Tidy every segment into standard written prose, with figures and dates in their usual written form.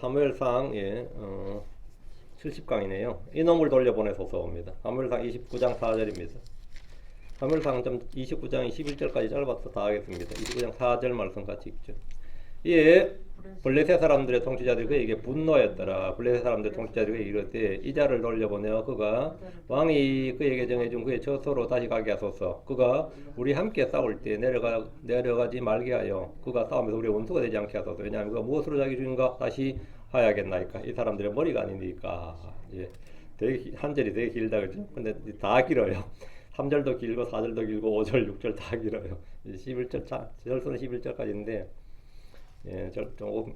사무엘상 70강이네요. 이놈을 돌려보내소서입니다. 사무엘상 29장 4절입니다. 사무엘상 29장이 11절까지 짧아서 다 하겠습니다. 29장 4절 말씀 같이 읽죠. 이에 블레셋 사람들의 통치자들이 그에게 분노하였더라. 블레셋 사람들의 통치자들이 그에게 이르되 이자를 돌려보내어 그가 왕이 그에게 정해준 그의 처소로 다시 가게 하소서. 그가 우리 함께 싸울 때 내려가지 말게 하여 그가 싸우면서 우리의 원수가 되지 않게 하소서. 왜냐하면 그가 무엇으로 자기 주인가 다시 하야겠나이까. 이 사람들의 머리가 아니니까. 예. 되게 한 절이 되게 길다 그죠? 근데 다 길어요. 3절도 길고 4절도 길고 5절 6절 다 길어요. 11절 절수는 11절까지인데 예, 조금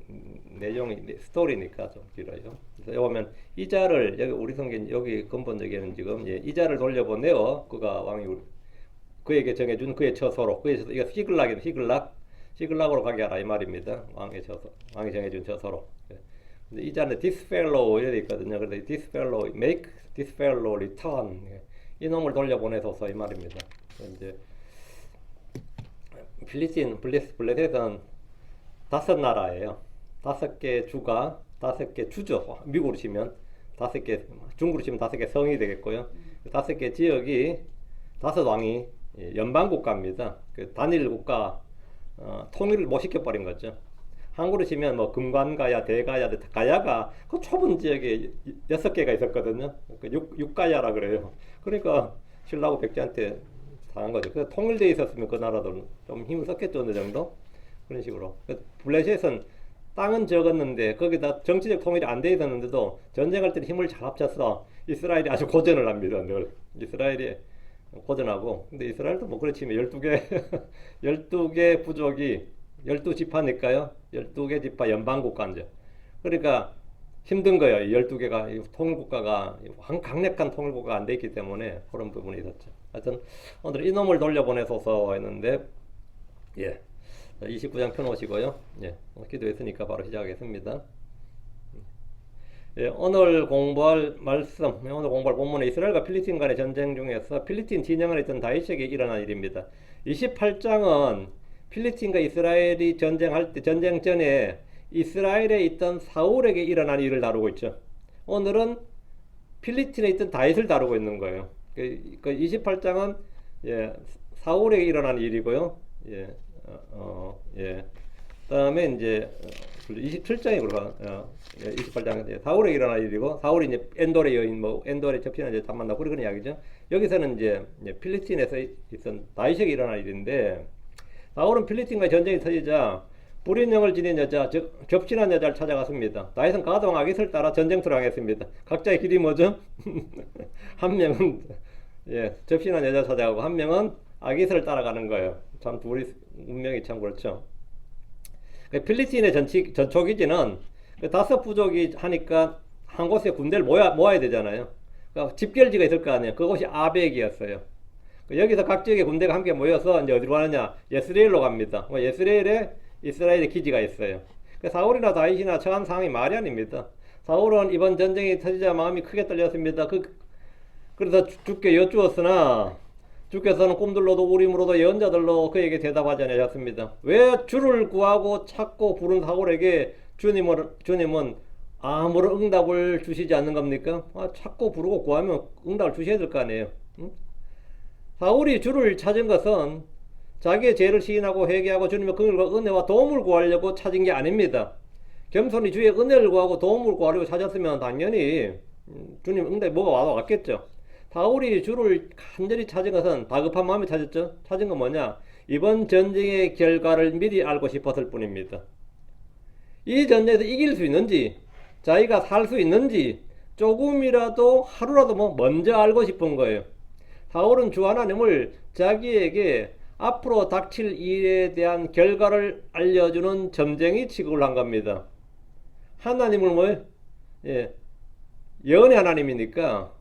내용이 스토리니까 좀 길어요. 그래서 여기 보면 이자를 여기 우리 성경 여기 근본적에는 지금 이자를 돌려보내어 그가 왕이 그에게 정해준 그의 처소로 그의 처소 이거 시글락으로 가게 하라 이 말입니다. 왕이 정해준 처소로. 근데 이자는 this fellow 이래 있거든요. 그래서 this fellow make this fellow return 이놈을 돌려보내소서 이 말입니다. 이제 블레셋은 5나라예요. 5개 주가 5개 주죠. 미국으로 치면 5개, 중국으로 치면 5개 성이 되겠고요. 5개 지역이 5왕이 연방국가입니다. 그 단일 국가 통일을 못 시켜버린 거죠. 한국으로 치면 뭐 금관가야, 대가야, 가야가 그 좁은 지역에 6개가 있었거든요. 그 육가야라 그래요. 그러니까 신라고 백제한테 당한 거죠. 그래서 통일되어 있었으면 그 나라도 좀 힘을 썼겠죠, 어느 정도. 그런 식으로. 블레셋은 땅은 적었는데 거기다 정치적 통일이 안 돼 있었는데도 전쟁할 때 힘을 잘 합쳐서 이스라엘이 아주 고전을 합니다. 늘 이스라엘이 고전하고. 근데 이스라엘도 뭐 그렇지만 12개 부족이 12지파니까요. 12개 지파 연방국가인데. 그러니까 힘든 거예요. 12개가 통일국가가 강력한 통일국가가 안 돼 있기 때문에 그런 부분이 있었죠. 하여튼 오늘 이놈을 돌려보내소서 했는데 예. 29장 펴놓으시고요. 예, 기도했으니까 바로 시작하겠습니다. 예, 오늘 공부할 본문은 이스라엘과 필리스틴 간의 전쟁 중에서 필리스틴 진영을 했던 다윗에게 일어난 일입니다. 28장은 필리스틴과 이스라엘이 전쟁할 때, 전쟁 전에 이스라엘에 있던 사울에게 일어난 일을 다루고 있죠. 오늘은 필리스틴에 있던 다윗을 다루고 있는 거예요. 그 28장은 예, 사울에게 일어난 일이고요. 예. 다음에 이제 27장이 그러가 28장 사울에 일어난 일이고 사울이 이제 엔돌의 여인 엔돌의 접신한 이제 만나고 그런 이야기죠. 여기서는 이제 필리스틴에서 있던 다윗에게 일어난 일인데 사울은 필리스틴과 전쟁이 터지자 불인형을 지닌 여자 즉 접신한 여자를 찾아갔습니다. 다윗은 가동 아깃을 따라 전쟁터를 향했습니다. 각자의 길이 뭐죠? 한 명은 접신한 여자 찾아가고 한 명은 아깃을 따라가는 거예요. 참 둘이 운명이 참 그렇죠. 필리스틴의 전초기지는 5부족이 하니까 한 곳에 군대를 모아야 되잖아요. 그러니까 집결지가 있을 거 아니에요. 그곳이 아벡이었어요. 여기서 각 지역의 군대가 함께 모여서 이제 어디로 가느냐? 예스레엘로 갑니다. 예스레엘에 이스라엘의 기지가 있어요. 사울이나 다윗이나 처한 상황이 말이 아닙니다. 사울은 이번 전쟁이 터지자 마음이 크게 떨렸습니다. 그래서 주께 여쭈었으나 주께서는 꿈들로도 우림으로도 예언자들로 그에게 대답하지 않으셨습니다. 왜 주를 구하고 찾고 부른 사울에게 주님은 아무런 응답을 주시지 않는 겁니까? 찾고 부르고 구하면 응답을 주셔야 될 거 아니에요. 응? 사울이 주를 찾은 것은 자기의 죄를 시인하고 회개하고 주님의 긍휼과 은혜와 도움을 구하려고 찾은 게 아닙니다. 겸손히 주의 은혜를 구하고 도움을 구하려고 찾았으면 당연히 주님 응답이 뭐가 와도 왔겠죠. 사울이 주를 간절히 찾은 것은 다급한 마음에 찾았죠. 찾은 건 뭐냐? 이번 전쟁의 결과를 미리 알고 싶었을 뿐입니다. 이 전쟁에서 이길 수 있는지, 자기가 살 수 있는지 조금이라도 하루라도 먼저 알고 싶은 거예요. 사울은 주 하나님을 자기에게 앞으로 닥칠 일에 대한 결과를 알려주는 점쟁이 취급을 한 겁니다. 하나님을 예언의 하나님이니까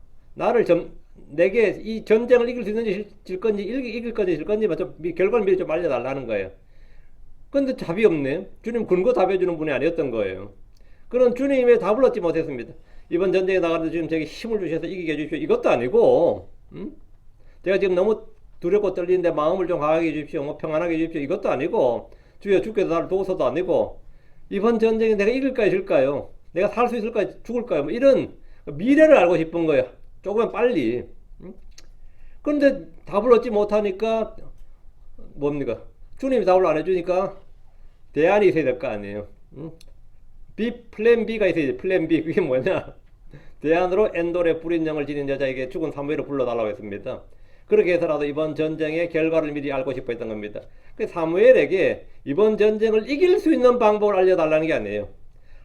내게 이 전쟁을 이길 수 있는지 질 건지 이길 건지 질 건지 결과를 미리 좀 알려달라는 거예요. 근데 답이 없네. 주님 근거 답해주는 분이 아니었던 거예요. 그런 주님의 답을 얻지 못했습니다. 이번 전쟁에 나가는데 주님 제게 힘을 주셔서 이기게 해주십시오. 이것도 아니고 제가 지금 너무 두렵고 떨리는데 마음을 좀 강하게 해주십시오. 평안하게 해주십시오. 이것도 아니고 주여 주께서 나를 도우소도 아니고 이번 전쟁에 내가 이길까요, 질까요? 내가 살 수 있을까요, 죽을까요? 뭐 이런 미래를 알고 싶은 거예요. 조금만 빨리. 그런데 답을 얻지 못하니까 뭡니까? 주님이 답을 안 해주니까 대안이 있어야 될 거 아니에요. 플랜 B가 있어야지. 플랜 B. 그게 뭐냐? 대안으로 엔돌의 불인 영을 지닌 여자에게 죽은 사무엘을 불러달라고 했습니다. 그렇게 해서라도 이번 전쟁의 결과를 미리 알고 싶어 했던 겁니다. 그 사무엘에게 이번 전쟁을 이길 수 있는 방법을 알려달라는 게 아니에요.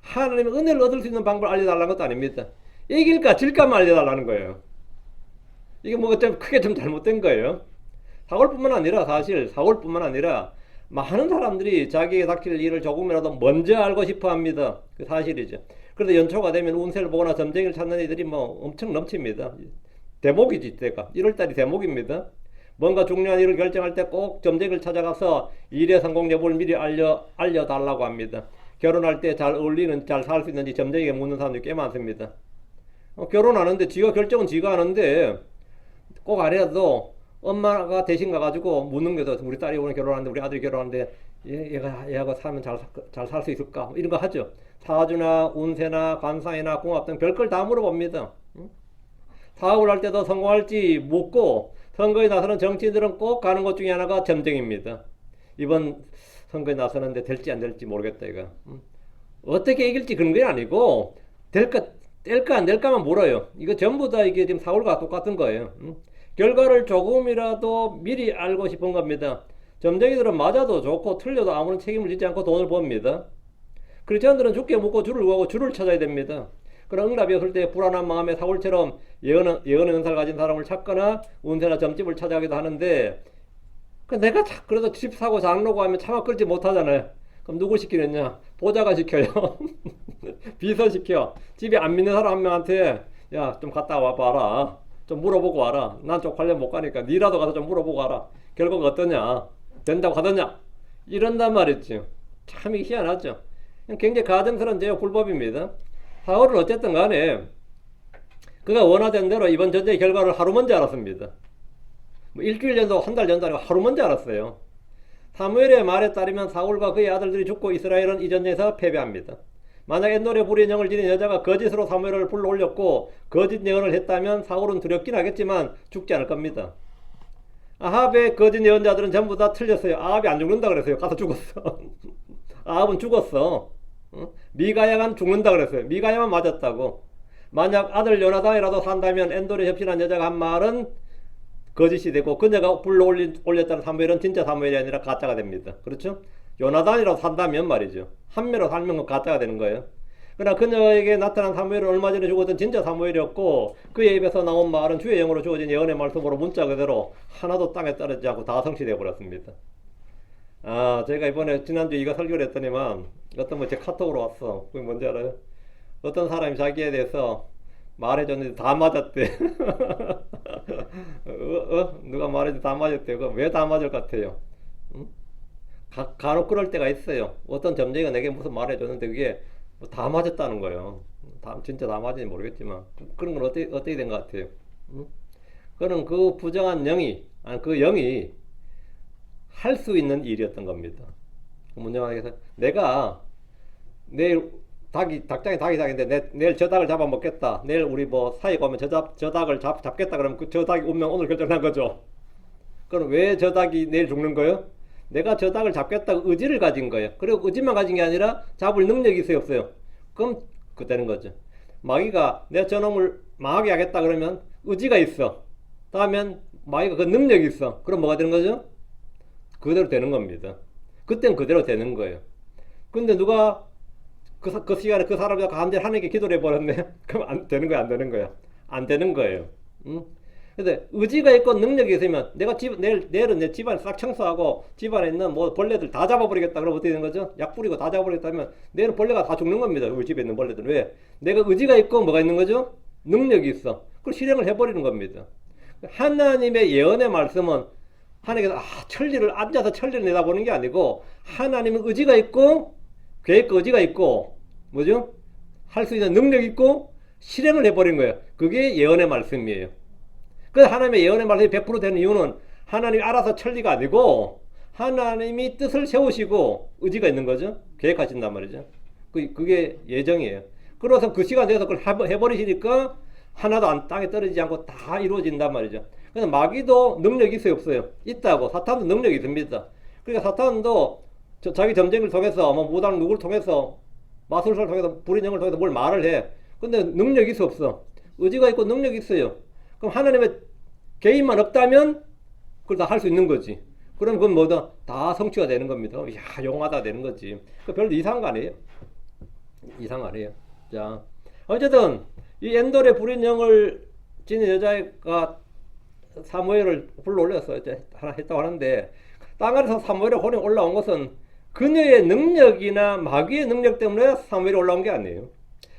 하나님의 은혜를 얻을 수 있는 방법을 알려달라는 것도 아닙니다. 이길까 질까만 알려달라는 거예요. 이게 뭐가 좀 크게 좀 잘못된 거예요. 사울뿐만 아니라 사실 사울뿐만 아니라 많은 사람들이 자기에게 닥칠 일을 조금이라도 먼저 알고 싶어 합니다. 그 사실이죠. 그래서 연초가 되면 운세를 보거나 점쟁이를 찾는 이들이 뭐 엄청 넘칩니다. 대목이지, 때가. 1월달이 대목입니다. 뭔가 중요한 일을 결정할 때 꼭 점쟁이를 찾아가서 일의 성공 여부를 미리 알려달라고 합니다. 결혼할 때 잘 어울리는, 잘 살 수 있는지 점쟁이에게 묻는 사람들이 꽤 많습니다. 결혼하는데 지가 결정은 지가 하는데 꼭 아니라도 엄마가 대신 가가지고 묻는 게더 우리 딸이 오늘 결혼하는데 우리 아들이 결혼하는데 얘하고 살면 잘 살 수 있을까? 뭐 이런 거 하죠. 사주나 운세나 관상이나 궁합 등 별걸 다 물어봅니다. 사업을 할 때도 성공할지 묻고 선거에 나서는 정치인들은 꼭 가는 곳 중에 하나가 점쟁입니다. 이번 선거에 나서는데 될지 안 될지 모르겠다 이거. 어떻게 이길지 그런 게 아니고 뗄까 안 될까만 물어요. 이거 전부 다 이게 지금 사울과 똑같은 거예요. 결과를 조금이라도 미리 알고 싶은 겁니다. 점쟁이들은 맞아도 좋고 틀려도 아무런 책임을 지지 않고 돈을 법니다. 크리스천들은 죽게 묻고 줄을 구하고 줄을 찾아야 됩니다. 그런 응답이 없을 때 불안한 마음에 사울처럼 예언의 은사를 가진 사람을 찾거나 운세나 점집을 찾아가기도 하는데 내가 그래도 집 사고 장로고 하면 차마 끌지 못하잖아요. 그럼 누구 시키느냐? 보좌가 시켜요. 비서 시켜. 집에 안 믿는 사람 한 명한테 야 좀 갔다 와봐라. 좀 물어보고 와라. 난 쪽팔려 못 가니까 니라도 가서 좀 물어보고 와라. 결과가 어떠냐? 된다고 하더냐? 이런단 말이죠. 참 희한하죠. 굉장히 가증스러운 죄와 불법입니다. 사울은 어쨌든 간에 그가 원하던 대로 이번 전쟁의 결과를 하루 먼저 알았습니다. 뭐 일주일 전도 한 달 전도 아니고 하루 먼저 알았어요. 사무엘의 말에 따르면 사울과 그의 아들들이 죽고 이스라엘은 이 전쟁에서 패배합니다. 만약 엔돌의 불의 영을 지닌 여자가 거짓으로 사무엘을 불러올렸고 거짓 예언을 했다면 사울은 두렵긴 하겠지만 죽지 않을 겁니다. 아합의 거짓 예언자들은 전부 다 틀렸어요. 아합이 안 죽는다 그랬어요. 가서 죽었어. 아합은 죽었어. 미가야만 죽는다 그랬어요. 미가야만 맞았다고. 만약 아들 요나단이라도 산다면 엔돌에 협신한 여자가 한 말은 거짓이 되고 그녀가 불러올렸다는 사무엘은 진짜 사무엘이 아니라 가짜가 됩니다. 그렇죠? 요나단이라도 산다면 말이죠. 한 명으로 살면 가짜가 되는 거예요. 그러나 그녀에게 나타난 사무엘은 얼마 전에 죽었던 진짜 사무엘이었고 그의 입에서 나온 말은 주의 영으로 주어진 예언의 말씀으로 문자 그대로 하나도 땅에 떨어지지 않고 다 성취되어 버렸습니다. 제가 이번에 지난주에 이거 설교를 했더니만 어떤 분 제 카톡으로 왔어. 그게 뭔지 알아요? 어떤 사람이 자기에 대해서 말해줬는데 다 맞았대. 누가 말해도 다 맞았대. 왜 다 맞을 것 같아요? 간혹 그럴 때가 있어요. 어떤 점쟁이가 내게 무슨 말해줬는데 그게 다 맞았다는 거예요. 진짜 다 맞은지 모르겠지만 그런 건 어떻게 된 것 같아요? 그는 그 부정한 영이 그 영이 할 수 있는 일이었던 겁니다. 문제가 내가 내일 닭장에 닭이 닭인데 내일 저 닭을 잡아먹겠다. 내일 우리 뭐 사이가 오면 저 닭을 잡겠다 그러면 저 닭이 운명 오늘 결정난 거죠. 그럼 왜 저 닭이 내일 죽는 거예요? 내가 저 닭을 잡겠다고 의지를 가진 거예요. 그리고 의지만 가진 게 아니라 잡을 능력이 있어요, 없어요? 그럼 그때는 거죠. 마귀가 내가 저놈을 망하게 하겠다 그러면 의지가 있어. 다음엔 마귀가 그 능력이 있어. 그럼 뭐가 되는 거죠? 그대로 되는 겁니다. 그땐 그대로 되는 거예요. 근데 누가 그 시간에 그 사람이 간절히 하나님께 기도를 해버렸네. 그럼 안 되는 거야, 안 되는 거야? 안 되는 거예요. 근데 의지가 있고 능력이 있으면 내가 내일은 내 집안 싹 청소하고 집안에 있는 뭐 벌레들 다 잡아버리겠다. 그러면 어떻게 되는 거죠? 약 뿌리고 다 잡아버리겠다면 내일은 벌레가 다 죽는 겁니다. 우리 집에 있는 벌레들은. 왜? 내가 의지가 있고 뭐가 있는 거죠? 능력이 있어. 그걸 실행을 해버리는 겁니다. 하나님의 예언의 말씀은 하나님께서 천리를 앉아서 천리를 내다보는 게 아니고 하나님은 의지가 있고 계획과 의지가 있고 뭐죠? 할 수 있는 능력이 있고 실행을 해버린 거예요. 그게 예언의 말씀이에요. 그래서 하나님의 예언의 말씀이 100% 되는 이유는 하나님이 알아서 천리가 아니고 하나님이 뜻을 세우시고 의지가 있는 거죠. 계획하신단 말이죠. 그게 예정이에요. 그래서 그 시간 돼서 그걸 해버리시니까 하나도 땅에 떨어지지 않고 다 이루어진단 말이죠. 그래서 마귀도 능력이 있어요, 없어요? 있다고. 사탄도 능력이 있습니다. 그러니까 사탄도 자기 점쟁이를 통해서 뭐 무당 누구를 통해서 마술사를 통해서 불의 영을 통해서 뭘 말을 해. 근데 능력이 있어, 없어? 의지가 있고 능력이 있어요. 그럼 하나님의 개인만 없다면 그걸 다 할 수 있는 거지. 그럼 그건 뭐다? 다 성취가 되는 겁니다. 야, 용하다 되는 거지. 별로 이상한 거 아니에요. 이상 아니에요. 자, 어쨌든 이 엔돌의 불인 영을 지닌 여자가 사무엘을 불러올려서 이제 하나 했다고 하는데, 땅아래서 사무엘의 혼이 올라온 것은 그녀의 능력이나 마귀의 능력 때문에 사무엘이 올라온 게 아니에요.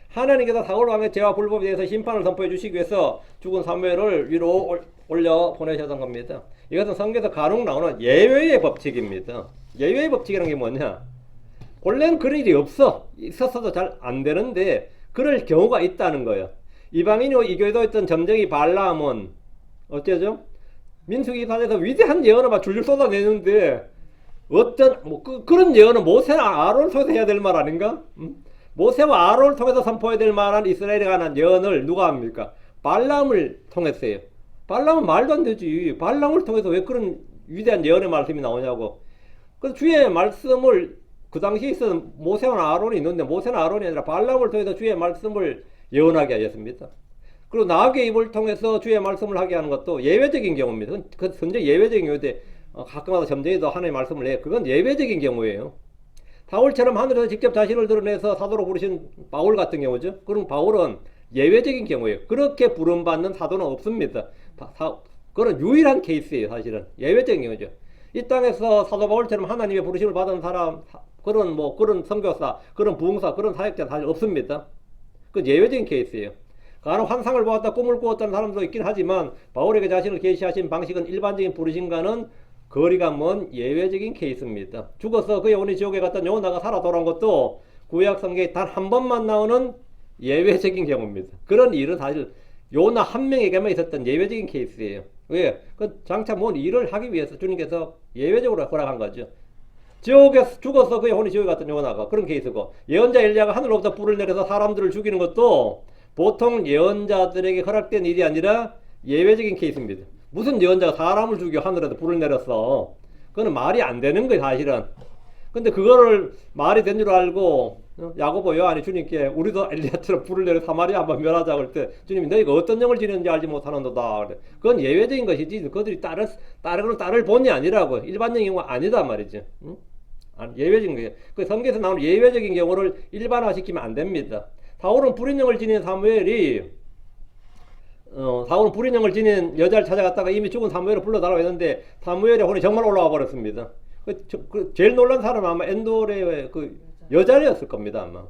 하나님께서 사울 왕의 죄와 불법에 대해서 심판을 선포해 주시기 위해서 죽은 사무엘을 위로 올려 보내셨던 겁니다. 이것은 성경에서 간혹 나오는 예외의 법칙입니다. 예외의 법칙이라는 게 뭐냐? 원래는 그런 일이 없어. 있었어도 잘 안 되는데 그럴 경우가 있다는 거예요. 이방인이고 이교에도 있던 점쟁이 발람은 어째죠? 민수기 2사에서 위대한 예언을 막 줄줄 쏟아내는데 어떤 그런 예언은 모세나 아론을 통해서 해야 될 말 아닌가? 모세와 아론을 통해서 선포해야 될 만한 이스라엘에 관한 예언을 누가 합니까? 발람을 통해서 해요. 발람은 말도 안 되지. 발람을 통해서 왜 그런 위대한 예언의 말씀이 나오냐고. 그래서 주의 말씀을 그 당시에 있었던 모세와 아론이 있는데 모세나 아론이 아니라 발람을 통해서 주의 말씀을 예언하게 하였습니다. 그리고 나귀의 입을 통해서 주의 말씀을 하게 하는 것도 예외적인 경우입니다. 그 선제 예외적인 경우인데 가끔가다 점쟁이도 하나님의 말씀을 해. 그건 예외적인 경우예요. 바울처럼 하늘에서 직접 자신을 드러내서 사도로 부르신 바울 같은 경우죠. 그럼 바울은 예외적인 경우예요. 그렇게 부름받는 사도는 없습니다. 그건 유일한 케이스예요. 사실은 예외적인 경우죠. 이 땅에서 사도 바울처럼 하나님의 부르심을 받은 사람, 그런 선교사, 그런 부흥사, 그런 사역자 사실 없습니다. 그건 예외적인 케이스예요. 간혹 환상을 보았다, 꿈을 꾸었다는 사람도 있긴 하지만 바울에게 자신을 계시하신 방식은 일반적인 부르심과는 거리가 먼 예외적인 케이스입니다. 죽어서 그의 영혼이 지옥에 갔던 요나가 살아 돌아온 것도 구약 성경에 단 한 번만 나오는 예외적인 경우입니다. 그런 일은 사실 요나 한 명에게만 있었던 예외적인 케이스예요. 왜? 그 장차 뭔 일을 하기 위해서 주님께서 예외적으로 허락한 거죠. 지옥에 죽어서 그의 혼이 지옥에 갔던 요나가 그런 케이스고, 예언자 엘리야가 하늘로부터 불을 내려서 사람들을 죽이는 것도 보통 예언자들에게 허락된 일이 아니라 예외적인 케이스입니다. 무슨 예언자가 사람을 죽여 하늘에서 불을 내렸어? 그거는 말이 안 되는 거예요, 사실은. 근데 그거를 말이 된 줄 알고 야고보 요한이 주님께 우리도 엘리야처럼 불을 내려 사마리아 한번 멸하자고 할 때 주님이 너희가 어떤 영을 지는지 알지 못하는도다. 그건 예외적인 것이지 그들이 따를 본이 아니라고. 일반적인 경우가 아니다 말이죠. 응? 예외적인 거예요. 그 성경에서 나오는 예외적인 경우를 일반화시키면 안 됩니다. 사울은 불인 영을 지닌 사무엘이 사울은 불인 영을 지닌 여자를 찾아갔다가 이미 죽은 사무엘을 불러달라고 했는데 사무엘의 혼이 정말 올라와 버렸습니다. 제일 놀란 사람은 아마 엔돌의 그 여자였을 겁니다, 아마.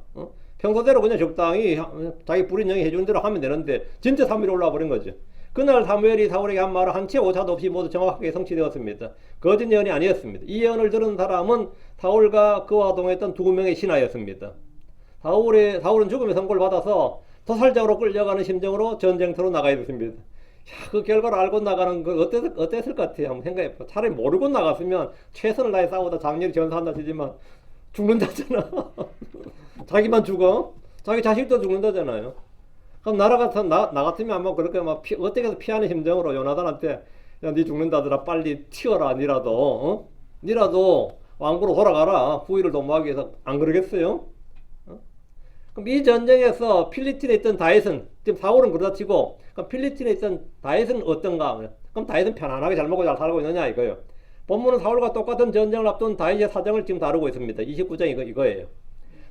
평소대로 그냥 적당히 자기 불인 영이 해주는 대로 하면 되는데 진짜 사무엘이 올라와 버린 거죠. 그날 사무엘이 사울에게 한 말은 한치의 오차도 없이 모두 정확하게 성취되었습니다. 거짓 예언이 아니었습니다. 이 예언을 들은 사람은 사울과 그와 동행했던 2명의 신하였습니다. 사울은 죽음의 선고를 받아서 토살장으로 끌려가는 심정으로 전쟁터로 나가야 됐습니다. 야, 그 결과를 알고 나가는 거 어땠을 것 같아요? 한번 생각해봐. 차라리 모르고 나갔으면 최선을 다해 싸우다 장렬히 전사한다 치지만 죽는다잖아. 자기만 죽어? 자기 자식도 죽는다잖아요. 그럼 나 같으면 아마 그렇게 막 어떻게 해서 피하는 심정으로 요나단한테 야, 니 죽는다더라 빨리 튀어라 니라도 왕국으로 돌아가라 후위를 도모하기 위해서. 안 그러겠어요? 그럼 이 전쟁에서 필리틴에 있던 다윗은, 지금 사울은 그러다 치고, 그럼 필리틴에 있던 다윗은 어떤가? 그럼 다윗은 편안하게 잘 먹고 잘 살고 있느냐 이거예요. 본문은 사울과 똑같은 전쟁을 앞둔 다윗의 사정을 지금 다루고 있습니다. 29장 이거예요.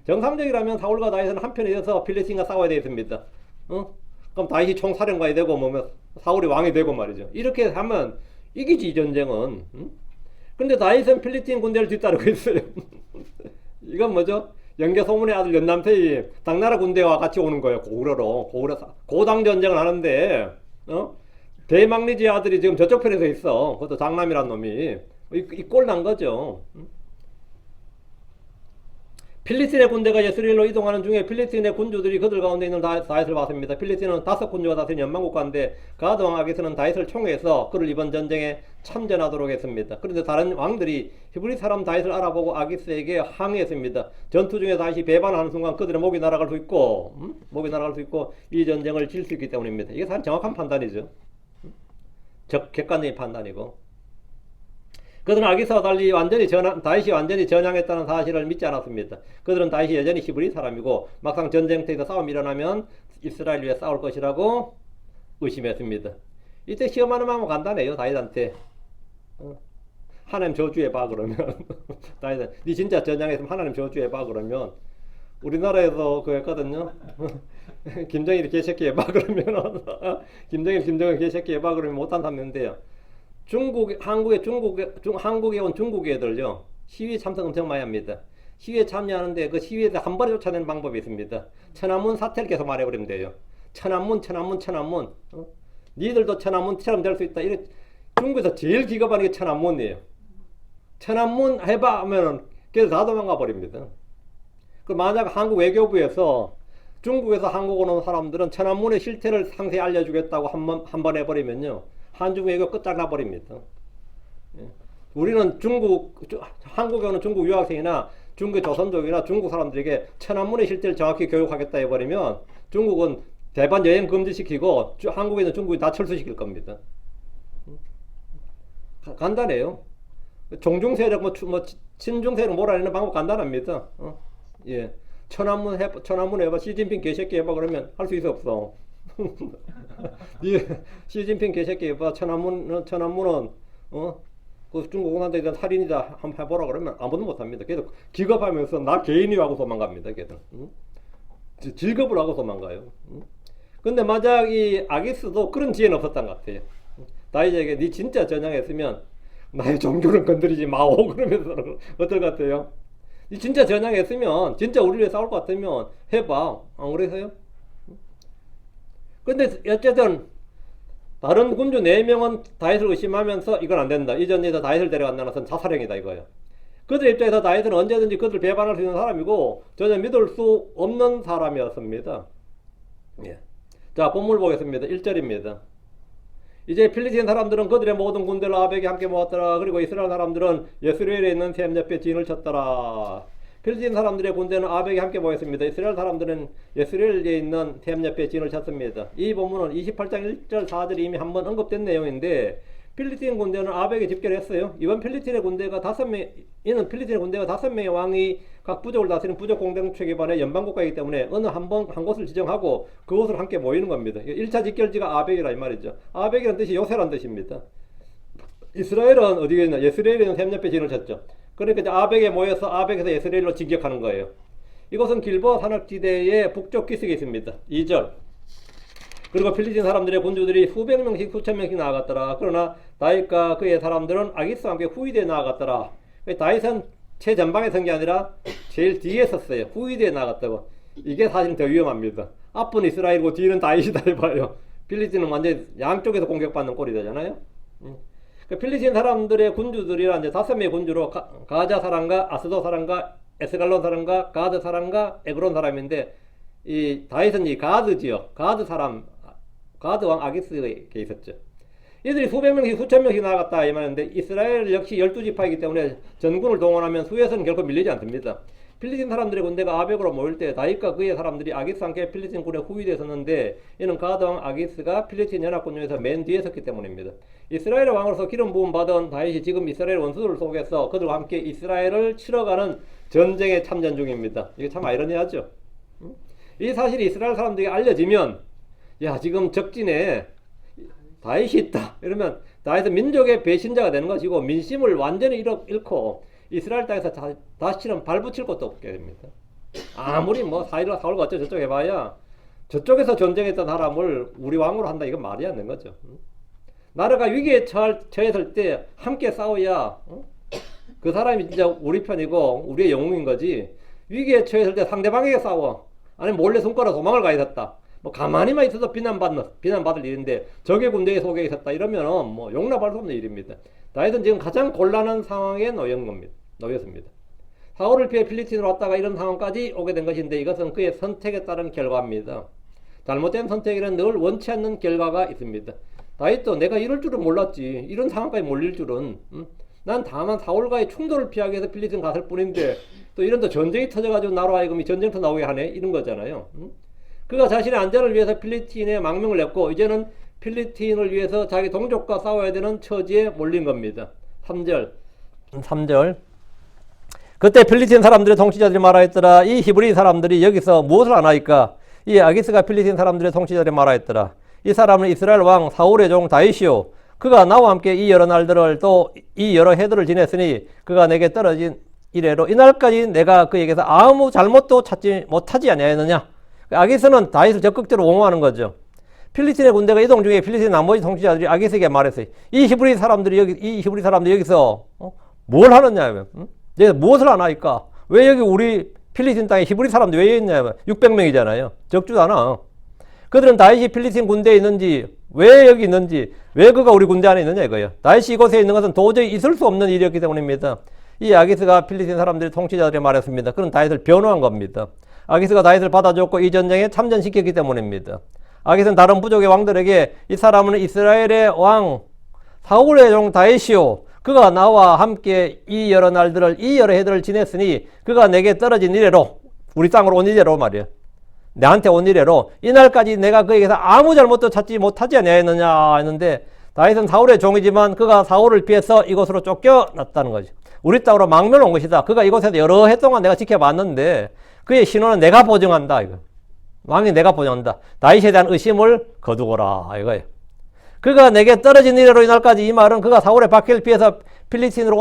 정상적이라면 사울과 다윗은 한편에 있어서 필리틴과 싸워야 되겠습니다. 그럼 다윗이 총사령관이 되고 뭐 사울이 왕이 되고 말이죠. 이렇게 하면 이기지 이 전쟁은. 근데 다윗은 필리틴 군대를 뒤따르고 있어요. 이건 뭐죠? 영계소문의 아들 연남태이 당나라 군대와 같이 오는 거예요. 고당 전쟁을 하는데 대망리지의 아들이 지금 저쪽 편에 서 있어. 그것도 장남이란 놈이 이 꼴 난 거죠. 필리스틴의 군대가 예스레엘로 이동하는 중에 필리스틴의 군주들이 그들 가운데 있는 다윗을 봤습니다. 필리스틴은 5군주가 다스린 연방국가인데 가드 왕 아기스는 다윗을 총애해서 그를 이번 전쟁에 참전하도록 했습니다. 그런데 다른 왕들이 히브리 사람 다윗을 알아보고 아기스에게 항의했습니다. 전투 중에 다윗이 배반하는 순간 그들의 목이 날아갈 수 있고 목이 날아갈 수 있고 이 전쟁을 질 수 있기 때문입니다. 이게 사실 정확한 판단이죠. 객관적인 판단이고. 그들은 아기스와 달리 다윗이 완전히 전향했다는 사실을 믿지 않았습니다. 그들은 다윗이 여전히 히브리 사람이고 막상 전쟁터에서 싸움이 일어나면 이스라엘 위해 싸울 것이라고 의심했습니다. 이때 시험하는 마음은 간단해요. 다윗한테 하나님 저주해봐 그러면 다윗은 네 진짜 전향했으면 하나님 저주해봐 그러면 우리나라에서 그 했거든요. 김정일 개새끼해봐 그러면 김정일 개새끼해봐 그러면 못한다는데요. 한국에 온 중국 애들요, 시위 참석 엄청 많이 합니다. 시위에 참여하는데 그 시위에서 한 번에 쫓아내는 방법이 있습니다. 천안문 사태를 계속 말해버리면 돼요. 천안문. 니들도 천안문처럼 될 수 있다. 이렇게 중국에서 제일 기겁하는 게 천안문이에요. 천안문 해봐 하면은 그래서 다 도망가 버립니다. 그 만약 한국 외교부에서 중국에서 한국으로 온 사람들은 천안문의 실태를 상세히 알려주겠다고 한 번 해버리면요, 한중 외교 끝장나 버립니다. 우리는 한국에 오는 중국 유학생이나 중국 조선족이나 중국 사람들에게 천안문의 실태를 정확히 교육하겠다 해버리면 중국은 대반 여행 금지시키고 한국에 있는 중국인 다 철수시킬 겁니다. 간단해요. 종중세력 친중세력 몰아내는 방법 간단합니다. 예. 천안문 해봐. 시진핑 개새끼 해봐 그러면 할 수 있어 없어. 시진핑 개새끼 해봐. 천안문은 그 중국 공산당에 대한 살인이다 한번 해보라 그러면 아무도 못합니다. 계속 기겁하면서 나 개인이요 하고 도망갑니다. 계속 질겁을 하고 도망가요. 근데 만약 이 아기스도 그런 지혜는 없었던 것 같아요. 다윗에게 네 진짜 전향했으면 나의 종교는 건드리지 마오 그러면서 어떨 것 같아요? 네 진짜 전향했으면 진짜 우리를 위해 싸울 것 같으면 해봐. 안 그래서요? 근데 어쨌든 다른 군주 4명은 다윗을 의심하면서 이건 안 된다. 이 전에서 다윗을 데려간다는 것은 자살행위다 이거예요. 그들 입장에서 다윗은 언제든지 그들을 배반할 수 있는 사람이고 전혀 믿을 수 없는 사람이었습니다. 예. 자, 본문 보겠습니다. 1절입니다. 이제 필리스틴 사람들은 그들의 모든 군대를 아벡에 함께 모았더라. 그리고 이스라엘 사람들은 예스레엘에 있는 샘 옆에 진을 쳤더라. 필리스틴 사람들의 군대는 아벡에 함께 모였습니다. 이스라엘 사람들은 예스레엘에 있는 샘 옆에 진을 쳤습니다. 이 본문은 28장 1절 4절이 이미 한번 언급된 내용인데 필리스틴 군대는 아벡에 집결했어요. 이번 필리스틴의 군대가 5명의 왕이 각 부족을 다스리는 부족 공동체 기반의 연방국가이기 때문에 어느 한 곳을 지정하고 그곳을 함께 모이는 겁니다. 1차 집결지가 아벡이라 이 말이죠. 아벡이라는 뜻이 요새란 뜻입니다. 이스라엘은 어디에 있나? 예스레엘에 있는 샘 옆에 진을 쳤죠. 그러니까 이제 아벡에 모여서 아벡에서 예스레엘로 진격하는 거예요. 이곳은 길보아 산악지대의 북쪽 기슭에 있습니다. 2절. 그리고 필리스틴 사람들의 군주들이 수백 명씩 수천 명씩 나아갔더라. 그러나 다윗과 그의 사람들은 아기스와 함께 후위대에 나아갔더라. 다윗은 최전방에 선 게 아니라 제일 뒤에 섰어요. 후위대에 나아갔다고. 이게 사실 더 위험합니다. 앞은 이스라엘이고 뒤는 다윗이다 해봐요. 필리스틴은 완전 양쪽에서 공격받는 꼴이 되잖아요. 필리스틴 사람들의 군주들이란 이제 5명의 군주로 가자 사람과 아스도 사람과 에스갈론 사람과 가드 사람과 에그론 사람인데 이 다윗은 이 가드 지역, 가드 왕 아기스에 있었죠. 이들이 수백 명씩 수천 명씩 나아갔다 이 말인데 이스라엘 역시 12지파이기 때문에 전군을 동원하면 수에서는 결코 밀리지 않습니다. 필리스틴 사람들의 군대가 아벡으로 모일 때 다윗과 그의 사람들이 아기스와 함께 필리스틴 군에 후위대에 섰는데 이는 가드 왕 아기스가 필리스틴 연합군 중에서 맨 뒤에 섰기 때문입니다. 이스라엘의 왕으로서 기름 부음 받은 다윗이 지금 이스라엘 원수들 속에서 그들과 함께 이스라엘을 치러가는 전쟁에 참전 중입니다. 이게 참 아이러니하죠. 이 사실이 이스라엘 사람들에게 알려지면 야 지금 적진에 다윗이 있다 이러면 다윗은 민족의 배신자가 되는 것이고 민심을 완전히 잃고 이스라엘 땅에서 다시는 발붙일 것도 없게 됩니다. 아무리 사울과 어쩌고 저쩌고 해봐야 저쪽에서 전쟁했던 사람을 우리 왕으로 한다 이건 말이 안 되는 거죠. 나라가 위기에 처했을 때 함께 싸워야 그 사람이 진짜 우리 편이고 우리의 영웅인 거지. 위기에 처했을 때 상대방에게 싸워 아니면 몰래 숨거나 도망을 가야 됐다. 가만히만 있어도 비난받을 일인데 적의 군대에 속에 있었다 이러면 용납할 수 없는 일입니다. 다윗은 지금 가장 곤란한 상황에 놓였습니다. 사울을 피해 필리스틴으로 왔다가 이런 상황까지 오게 된 것인데 이것은 그의 선택에 따른 결과입니다. 잘못된 선택에는 늘 원치 않는 결과가 있습니다. 다윗도 내가 이럴 줄은 몰랐지. 이런 상황까지 몰릴 줄은. 난 다만 사울과의 충돌을 피하기 위해서 필리스틴 갔을 뿐인데 또 이런 또 전쟁이 터져가지고 나로 하여금 이 전쟁터 나오게 하네. 이런 거잖아요. 그가 자신의 안전을 위해서 필리스틴에 망명을 냈고 이제는 필리스틴을 위해서 자기 동족과 싸워야 되는 처지에 몰린 겁니다. 3절 그때 필리스틴 사람들의 통치자들이 말하였더라. 이 히브리 사람들이 여기서 무엇을 하나이까? 이 아기스가 필리스틴 사람들의 통치자들이 말하였더라. 이 사람은 이스라엘 왕 사울의 종 다윗이요. 그가 나와 함께 이 여러 날들을 또 이 여러 해들을 지냈으니 그가 내게 떨어진 이래로 이날까지 내가 그에게서 아무 잘못도 찾지 못하지 아니하였느냐. 아기스는 다윗을 적극적으로 옹호하는 거죠. 필리스틴의 군대가 이동 중에 필리스틴 나머지 통치자들이 아기스에게 말했어요. 이 히브리 사람들이 여기서 뭘 하느냐? 얘 무엇을 하나이까? 왜 여기 우리 필리스틴 땅에 히브리 사람들이 왜 있냐? 600명이잖아요. 적지도 않아. 그들은 다윗이 필리스틴 군대에 있는지, 왜 여기 있는지, 왜 그가 우리 군대 안에 있느냐 이거예요. 다윗이 이곳에 있는 것은 도저히 있을 수 없는 일이었기 때문입니다. 이 아기스가 필리스틴 사람들의 통치자들이 말했습니다. 그는 다윗을 변호한 겁니다. 아기스가 다윗을 받아줬고 이 전쟁에 참전시켰기 때문입니다. 아기스는 다른 부족의 왕들에게 이 사람은 이스라엘의 왕 사울의 종 다윗이요. 그가 나와 함께 이 여러 날들을 이 여러 해들을 지냈으니 그가 내게 떨어진 이래로 우리 땅으로 온 이래로 말이야. 내한테 온 이래로 이날까지 내가 그에게서 아무 잘못도 찾지 못하지 아니하였느냐 했는데 다윗은 사울의 종이지만 그가 사울을 피해서 이곳으로 쫓겨났다는 거죠. 우리 땅으로 망명 온 것이다. 그가 이곳에서 여러 해 동안 내가 지켜봤는데 그의 신원은 내가 보증한다. 이거. 왕이 내가 보증한다. 다윗에 대한 의심을 거두거라. 이거예요. 그가 내게 떨어진 이래로 이날까지 이 말은 그가 사울의 박해를 피해서 필리스틴으로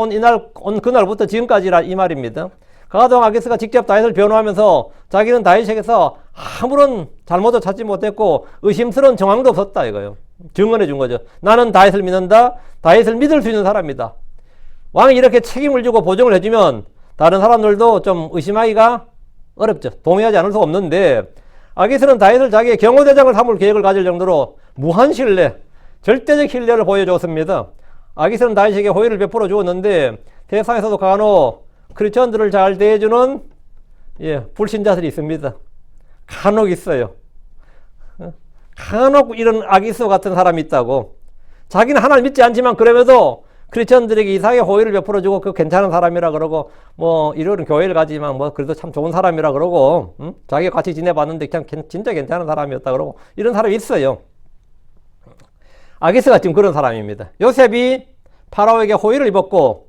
온 그날부터 지금까지라 이 말입니다. 가동 아기스가 직접 다윗을 변호하면서 자기는 다윗에게서 아무런 잘못도 찾지 못했고 의심스러운 정황도 없었다 이거예요. 증언해 준 거죠. 나는 다윗을 믿는다. 다윗을 믿을 수 있는 사람이다. 왕이 이렇게 책임을 지고 보증을 해주면 다른 사람들도 좀 의심하기가 어렵죠. 동의하지 않을 수가 없는데 아기스는 다윗을 자기의 경호대장을 삼을 계획을 가질 정도로 무한 신뢰, 절대적 신뢰를 보여줬습니다. 아기스는 다윗에게 호의를 베풀어 주었는데 세상에서도 간혹 크리스천들을 잘 대해주는 불신자들이 있습니다. 간혹 있어요. 간혹 이런 아기스 같은 사람이 있다고. 자기는 하나님 믿지 않지만 그럼에도 크리스천들에게 이상하게 호의를 베풀어주고 그 괜찮은 사람이라 그러고 뭐 이런 교회를 가지만 뭐 그래도 참 좋은 사람이라 그러고 자기가 같이 지내봤는데 그냥 진짜 괜찮은 사람이었다 그러고 이런 사람이 있어요. 아기스가 지금 그런 사람입니다. 요셉이 파라오에게 호의를 입었고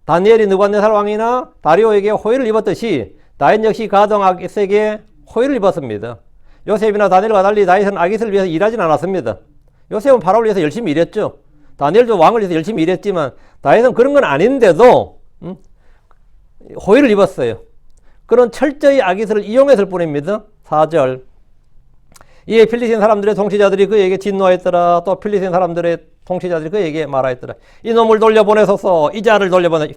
다니엘이 느부갓네살 왕이나 다리오에게 호의를 입었듯이 다윗 역시 가동 아기스에게 호의를 입었습니다. 요셉이나 다니엘과 달리 다윗은 아기스를 위해서 일하진 않았습니다. 요셉은 파라오를 위해서 열심히 일했죠. 다니엘도 왕을 위해서 열심히 일했지만 다윗은 그런 건 아닌데도 호의를 입었어요. 그런 철저히 아기스를 이용했을 뿐입니다. 4절 이에 필리스틴 사람들의 통치자들이 그에게 진노하였더라. 또 필리스틴 사람들의 통치자들이 그에게 말하였더라. 이놈을 돌려보내소서. 이자를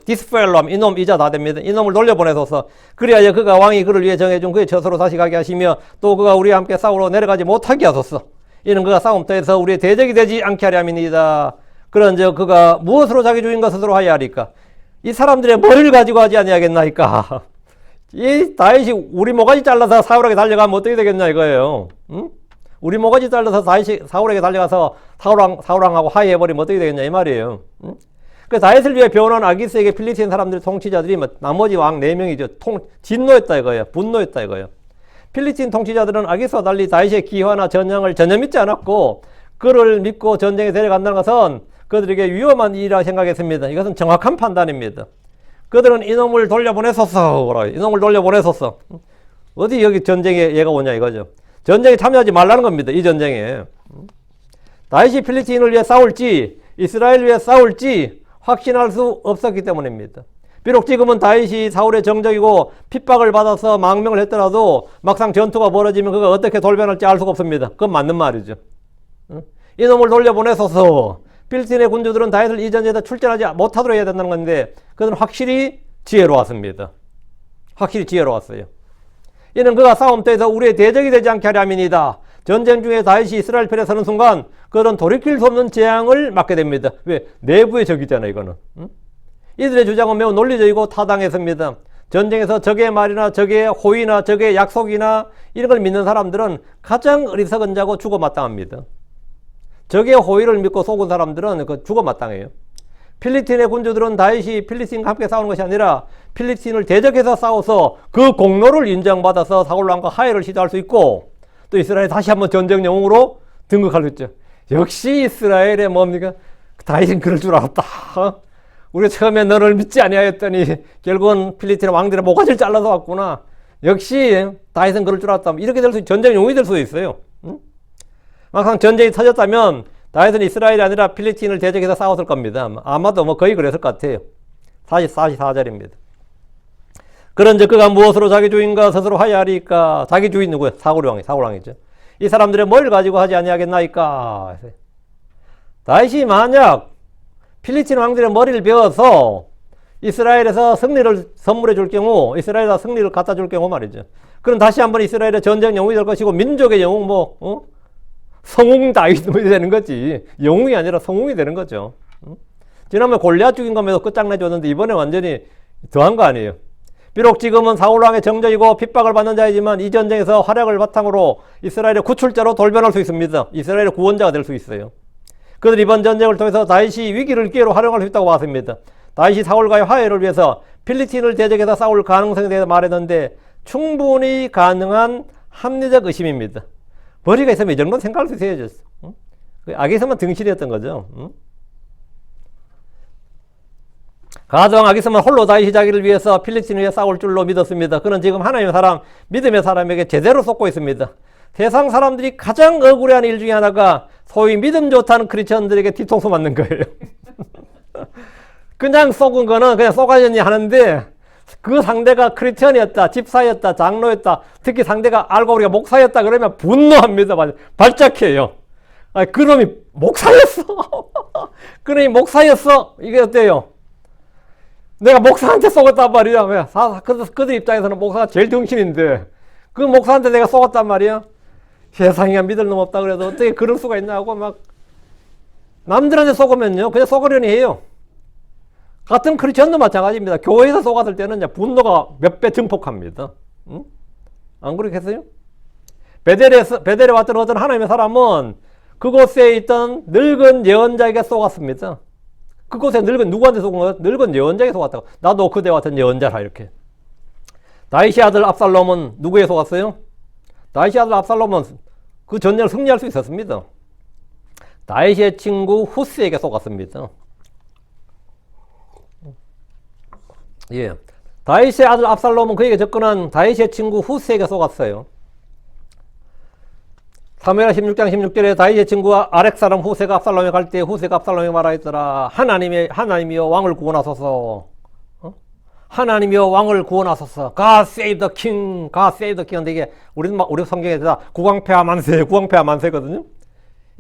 디스펠럼 이놈 이자 다 됩니다. 이놈을 돌려보내소서. 그리하여 그가 왕이 그를 위해 정해준 그의 처소로 다시 가게 하시며 또 그가 우리와 함께 싸우러 내려가지 못하게 하소서. 이는 그가 싸움터에서 우리의 대적이 되지 않게 하려 함이니이다. 그런즉 그가 무엇으로 자기 주인과 스스로 하야 하리까? 이 사람들의 머리를 가지고 하지 아니하겠나이까? 이 다윗이 우리 모가지 잘라서 사울에게 달려가면 어떻게 되겠냐 이거예요. 응? 우리 모가지 잘라서 다윗이 사울에게 달려가서 사울왕하고 화해해버리면 어떻게 되겠냐 이 말이에요. 응? 그 다윗을 위해 변호한 아기스에게 필리스틴 사람들 통치자들이 나머지 왕 4명이죠. 진노했다 이거예요. 분노했다 이거예요. 필리스틴 통치자들은 아기스와 달리 다윗의 기화나 전향을 전혀 믿지 않았고 그를 믿고 전쟁에 데려간다는 것은 그들에게 위험한 일이라 생각했습니다. 이것은 정확한 판단입니다. 그들은 이놈을 돌려보내소서. 이놈을 돌려보내소서. 어디 여기 전쟁에 얘가 오냐 이거죠. 전쟁에 참여하지 말라는 겁니다. 이 전쟁에. 다윗이 필리스틴을 위해 싸울지 이스라엘을 위해 싸울지 확신할 수 없었기 때문입니다. 비록 지금은 다윗이 사울의 정적이고 핍박을 받아서 망명을 했더라도 막상 전투가 벌어지면 그가 어떻게 돌변할지 알 수가 없습니다. 그건 맞는 말이죠. 이놈을 돌려보내소서. 필리스틴의 군주들은 다윗을 이 전쟁에 출전하지 못하도록 해야 된다는 건데 그들은 확실히 지혜로웠습니다. 확실히 지혜로웠어요. 이는 그가 싸움터에서 우리의 대적이 되지 않게 하려 함이니이다. 전쟁 중에 다윗이 이스라엘 편에 서는 순간 그들은 돌이킬 수 없는 재앙을 맞게 됩니다. 왜? 내부의 적이잖아요 이거는. 이들의 주장은 매우 논리적이고 타당했습니다. 전쟁에서 적의 말이나 적의 호의나 적의 약속이나 이런 걸 믿는 사람들은 가장 어리석은 자고 죽어마땅합니다. 적의 호의를 믿고 속은 사람들은 죽어마땅해요. 필리핀의 군주들은 다윗이 필리스틴과 함께 싸우는 것이 아니라 필리스틴을 대적해서 싸워서 그 공로를 인정받아서 사울왕과 화해를 시도할 수 있고, 또 이스라엘이 다시 한번 전쟁 영웅으로 등극할 수 있죠. 역시 이스라엘의 뭡니까? 다윗은 그럴 줄 알았다. 우리가 처음에 너를 믿지 아니하였더니 결국은 필리스틴 왕들의 모가지를 잘라서 왔구나. 역시 다윗은 그럴 줄 알았다. 이렇게 될 수, 전쟁 용이 될 수도 있어요. 막상 전쟁이 터졌다면 다윗은 이스라엘이 아니라 필리스틴을 대적해서 싸웠을 겁니다. 아마도 거의 그랬을 것 같아요. 44절입니다. 그런즉 그가 무엇으로 자기 주인과 스스로 화해하리까? 자기 주인 누구예요? 사울왕이죠. 이 사람들의 뭘 가지고 하지 아니하겠나이까? 다윗이 만약 필리스틴 왕들의 머리를 베어서 이스라엘에서 승리를 선물해 줄 경우, 이스라엘에서 승리를 갖다 줄 경우 말이죠. 그럼 다시 한번 이스라엘의 전쟁 영웅이 될 것이고, 민족의 영웅, 성웅 다윗이 되는 거지. 영웅이 아니라 성웅이 되는 거죠. 지난번에 골리앗 죽인 거면서 끝장내줬는데 이번에 완전히 더한 거 아니에요. 비록 지금은 사울왕의 정적이고 핍박을 받는 자이지만 이 전쟁에서 활약을 바탕으로 이스라엘의 구출자로 돌변할 수 있습니다. 이스라엘의 구원자가 될 수 있어요. 그들 이번 전쟁을 통해서 다윗이 위기를 기회로 활용할 수 있다고 봤습니다. 다윗이 사울과의 화해를 위해서 필리스틴을 대적해서 싸울 가능성에 대해서 말했는데 충분히 가능한 합리적 의심입니다. 머리가 있으면 이 정도는 생각할 수 있어야죠. 악에서만 등실이었던 거죠. 가정 악에서만 홀로 다윗이 자기를 위해서 필리스틴 위해 싸울 줄로 믿었습니다. 그는 지금 하나님의 사람, 믿음의 사람에게 제대로 속고 있습니다. 세상 사람들이 가장 억울해하는 일 중에 하나가 소위 믿음 좋다는 크리스천들에게 뒤통수 맞는 거예요. 그냥 속은 거는 그냥 쏘가려니 하는데 그 상대가 크리스천이었다, 집사였다, 장로였다, 특히 상대가 알고 우리가 목사였다 그러면 분노합니다. 발작해요. 그놈이 목사였어. 그놈이 목사였어. 이게 어때요? 내가 목사한테 속았단 말이야. 왜? 그들 입장에서는 목사가 제일 정신인데 그 목사한테 내가 속았단 말이야. 세상에 믿을 놈 없다 그래도 어떻게 그럴 수가 있냐고 막 남들한테 속으면요 그냥 속으려니 해요. 같은 크리스천도 마찬가지입니다. 교회에서 속았을 때는 분노가 몇 배 증폭합니다. 응? 안 그렇겠어요? 베델에 왔던 어떤 하나님의 사람은 그곳에 있던 늙은 예언자에게 속았습니다. 그곳에 누구한테 속은 거야? 늙은 예언자에게 속았다고. 나도 그대 같은 예언자라 이렇게. 다윗의 아들 압살롬은 누구에 속았어요? 다윗의 아들 압살롬은 그 전쟁을 승리할 수 있었습니다. 다윗의 친구 후스에게 속았습니다. 예, 다윗의 아들 압살롬은 그에게 접근한 다윗의 친구 후스에게 속았어요. 사무엘하 16장 16절에 다윗의 친구 아렉 사람 후세가 압살롬에 갈 때 후세가 압살롬에 말하였더라. 하나님이여 왕을 구원하소서. 하나님이여 왕을 구원하소서. God save the king. God save the king. 근데 이게 우리 성경에서 국왕폐하 만세, 국왕폐하 만세거든요.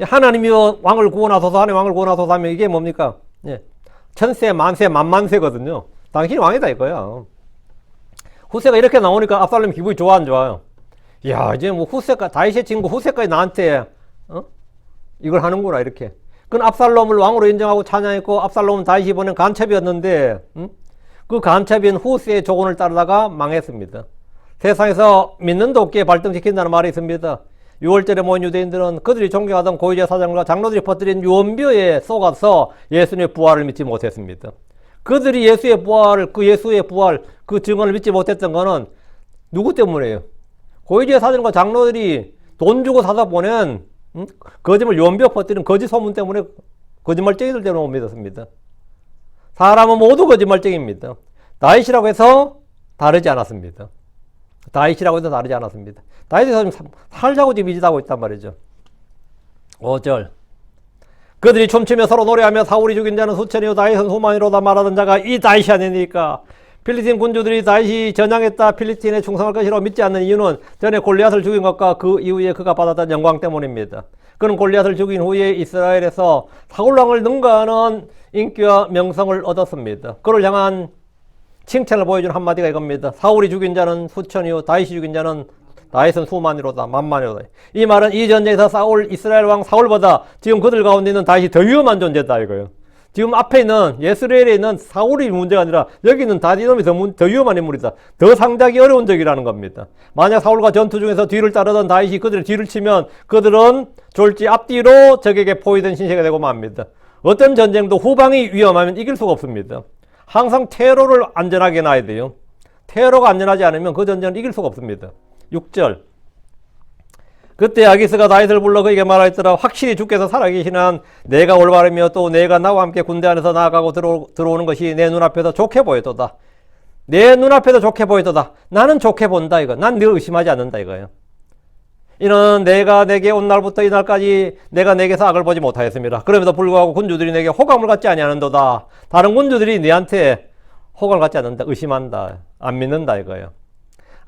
하나님이여 왕을 구원하소서, 하나님 왕을 구원하소서 하면 이게 뭡니까? 예. 천세, 만세, 만만세거든요. 당신이 왕이다 이거야. 후세가 이렇게 나오니까 압살롬 기분이 좋아 안 좋아요? 야, 이제 후세가, 다윗의 친구 후세까지 나한테, 이걸 하는구나, 이렇게. 그건 압살롬을 왕으로 인정하고 찬양했고, 압살롬은 다윗이 보낸 간첩이었는데, 그 간첩인 후세의 조언을 따르다가 망했습니다. 세상에서 믿는 도끼에 발등시킨다는 말이 있습니다. 6월절에 모인 유대인들은 그들이 존경하던 고위제사장과 장로들이 퍼뜨린 유언비어에 속아서 예수님의 부활을 믿지 못했습니다. 그들이 예수의 부활, 그 증언을 믿지 못했던 거는 누구 때문이에요? 고위제사장과 장로들이 돈 주고 사다 보낸 거짓말 유언비어 퍼뜨린 거짓 소문 때문에 거짓말쟁이들 때문에 못 믿었습니다. 사람은 모두 거짓말쟁이입니다. 다윗이라고 해서 다르지 않았습니다. 다윗이라고 해서 다르지 않았습니다. 다윗이 살자고 지금 이짓하고 있단 말이죠. 5절. 그들이 춤추며 서로 노래하며 사울이 죽인 자는 수천이요 다윗은 수만이로다 말하던 자가 이 다윗이 아니니까. 필리스틴 군주들이 다윗이 전향했다 필리스틴에 충성할 것이라고 믿지 않는 이유는 전에 골리앗을 죽인 것과 그 이후에 그가 받았던 영광 때문입니다. 그는 골리앗을 죽인 후에 이스라엘에서 사울왕을 능가하는 인기와 명성을 얻었습니다. 그를 향한 칭찬을 보여준 한마디가 이겁니다. 사울이 죽인 자는 수천이요 다윗이 죽인 자는 다윗은 수만이로다 만만이로다. 이 말은 이 전쟁에서 이스라엘 왕 사울보다 지금 그들 가운데 있는 다윗이 더 위험한 존재다 이거예요. 지금 앞에 있는 예스레엘에 있는 사울이 문제가 아니라 여기는 다 이놈이 더 위험한 인물이다. 더 상대하기 어려운 적이라는 겁니다. 만약 사울과 전투 중에서 뒤를 따르던 다윗이 그들의 뒤를 치면 그들은 졸지 앞뒤로 적에게 포위된 신세가 되고 맙니다. 어떤 전쟁도 후방이 위험하면 이길 수가 없습니다. 항상 테러를 안전하게 놔야 돼요. 테러가 안전하지 않으면 그 전쟁을 이길 수가 없습니다. 6절. 그때 아기스가 다윗을 불러 그에게 말하였더라. 확실히 주께서 살아계신 한 내가 올바르며 또 내가 나와 함께 군대 안에서 나아가고 들어오는 것이 내 눈앞에서 좋게 보였도다. 내 눈앞에서 좋게 보였도다. 나는 좋게 본다 이거. 난 늘 의심하지 않는다 이거예요. 이는 내가 내게 온 날부터 이 날까지 내가 내게서 악을 보지 못하였습니다. 그럼에도 불구하고 군주들이 내게 호감을 갖지 아니하는도다. 다른 군주들이 내한테 호감을 갖지 않는다. 의심한다. 안 믿는다 이거예요.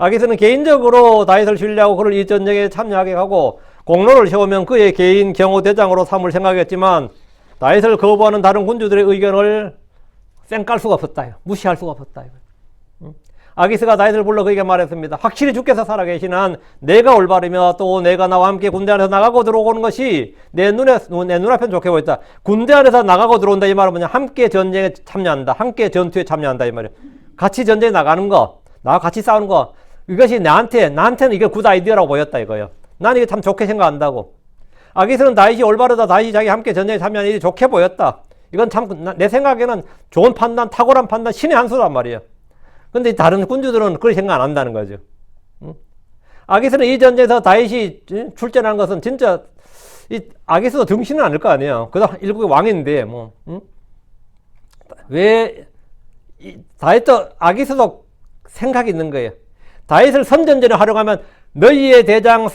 아기스는 개인적으로 다윗을 신뢰하고 그를 이 전쟁에 참여하게 하고 공로를 세우면 그의 개인 경호대장으로 삼을 생각했지만 다윗을 거부하는 다른 군주들의 의견을 쌩깔 수가 없었다. 무시할 수가 없었다. 아기스가 다윗을 불러 그에게 말했습니다. 확실히 주께서 살아계신 한 내가 올바르며 또 내가 나와 함께 군대 안에서 나가고 들어오는 것이 내 눈앞엔 좋게 보였다. 군대 안에서 나가고 들어온다 이 말은 뭐냐? 함께 전쟁에 참여한다. 함께 전투에 참여한다 이 말이에요. 같이 전쟁에 나가는 거, 나와 같이 싸우는 거, 이것이 나한테는 이게 굿 아이디어라고 보였다 이거예요. 난 이게 참 좋게 생각한다고. 아기스는 다윗이 올바르다. 다윗이 자기 함께 전쟁에 참여하는 일이 좋게 보였다. 이건 참 내 생각에는 좋은 판단, 탁월한 판단, 신의 한 수란 말이에요. 근데 다른 군주들은 그렇게 생각 안 한다는 거죠. 아기스는 이 전쟁에서 다윗이 출전한 것은 진짜 이 아기스도 등신은 아닐 거 아니에요. 그다음 일국의 왕인데 뭐 왜 다윗도 아기스도 생각이 있는 거예요. 다윗을 선전전에 활용하면 너희의 대장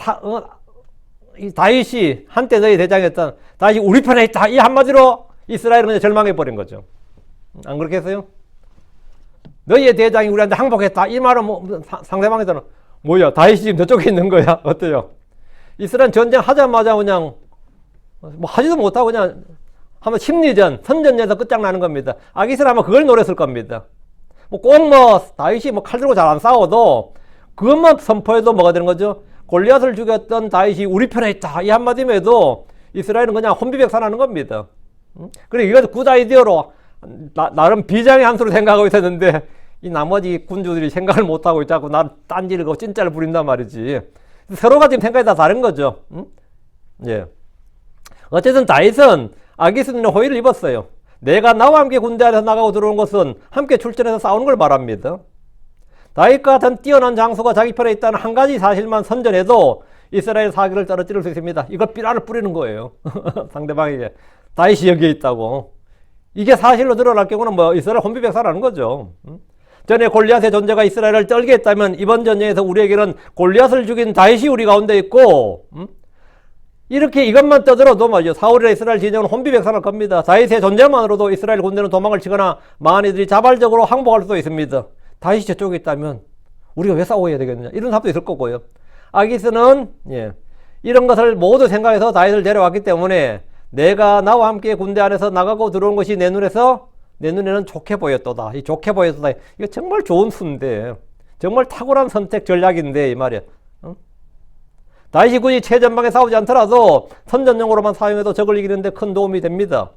다윗이 한때 너희 대장이었던 다윗이 우리 편에 있다. 이 한마디로 이스라엘은 그냥 절망해 버린 거죠. 안 그렇게 했어요? 너희의 대장이 우리한테 항복했다. 이 말은 뭐 상대방에서는 뭐야? 다윗이 지금 저쪽에 있는 거야? 어때요? 이스라엘 전쟁 하자마자 그냥 뭐 하지도 못하고 그냥 한번 심리전, 선전전에서 끝장나는 겁니다. 아기스는 아마 그걸 노렸을 겁니다. 뭐 꼭 다윗이 칼 들고 잘 안 싸워도 그것만 선포해도 뭐가 되는 거죠? 골리앗을 죽였던 다윗이 우리 편에 있다. 이 한마디면 해도 이스라엘은 그냥 혼비백산하는 겁니다. 그리고 이것도 굿 아이디어로 나름 비장의 한 수로 생각하고 있었는데 이 나머지 군주들이 생각을 못하고 있자고 나 딴지를 거 진짜를 부린단 말이지. 서로가 지금 생각이 다 다른 거죠. 예. 어쨌든 다윗은 아기스는 호의를 입었어요. 내가 나와 함께 군대 안에서 나가고 들어오는 것은 함께 출전해서 싸우는 걸 말합니다. 다윗과 같은 뛰어난 장수가 자기 편에 있다는 한 가지 사실만 선전해도 이스라엘 사기를 떨어뜨릴 수 있습니다. 이걸 삐라를 뿌리는 거예요. 상대방에게. 다윗이 여기에 있다고. 이게 사실로 드러날 경우는 뭐 이스라엘 혼비백산하는 거죠. 전에 골리앗의 존재가 이스라엘을 떨게 했다면 이번 전쟁에서 우리에게는 골리앗을 죽인 다윗이 우리 가운데 있고 이렇게 이것만 떠들어도 말이죠. 사울이나 이스라엘 진영은 혼비백산할 겁니다. 다윗의 존재만으로도 이스라엘 군대는 도망을 치거나 망한 이들이 자발적으로 항복할 수도 있습니다. 다윗이 저쪽에 있다면 우리가 왜 싸워야 되겠느냐 이런 사람도 있을 거고요. 아기스는 이런 것을 모두 생각해서 다윗을 데려왔기 때문에 내가 나와 함께 군대 안에서 나가고 들어온 것이 내 눈에는 좋게 보였도다. 이 좋게 보였도다. 이거 정말 좋은 수인데 정말 탁월한 선택 전략인데 이 말이야. 다윗이 굳이 최전방에 싸우지 않더라도 선전용으로만 사용해도 적을 이기는데 큰 도움이 됩니다.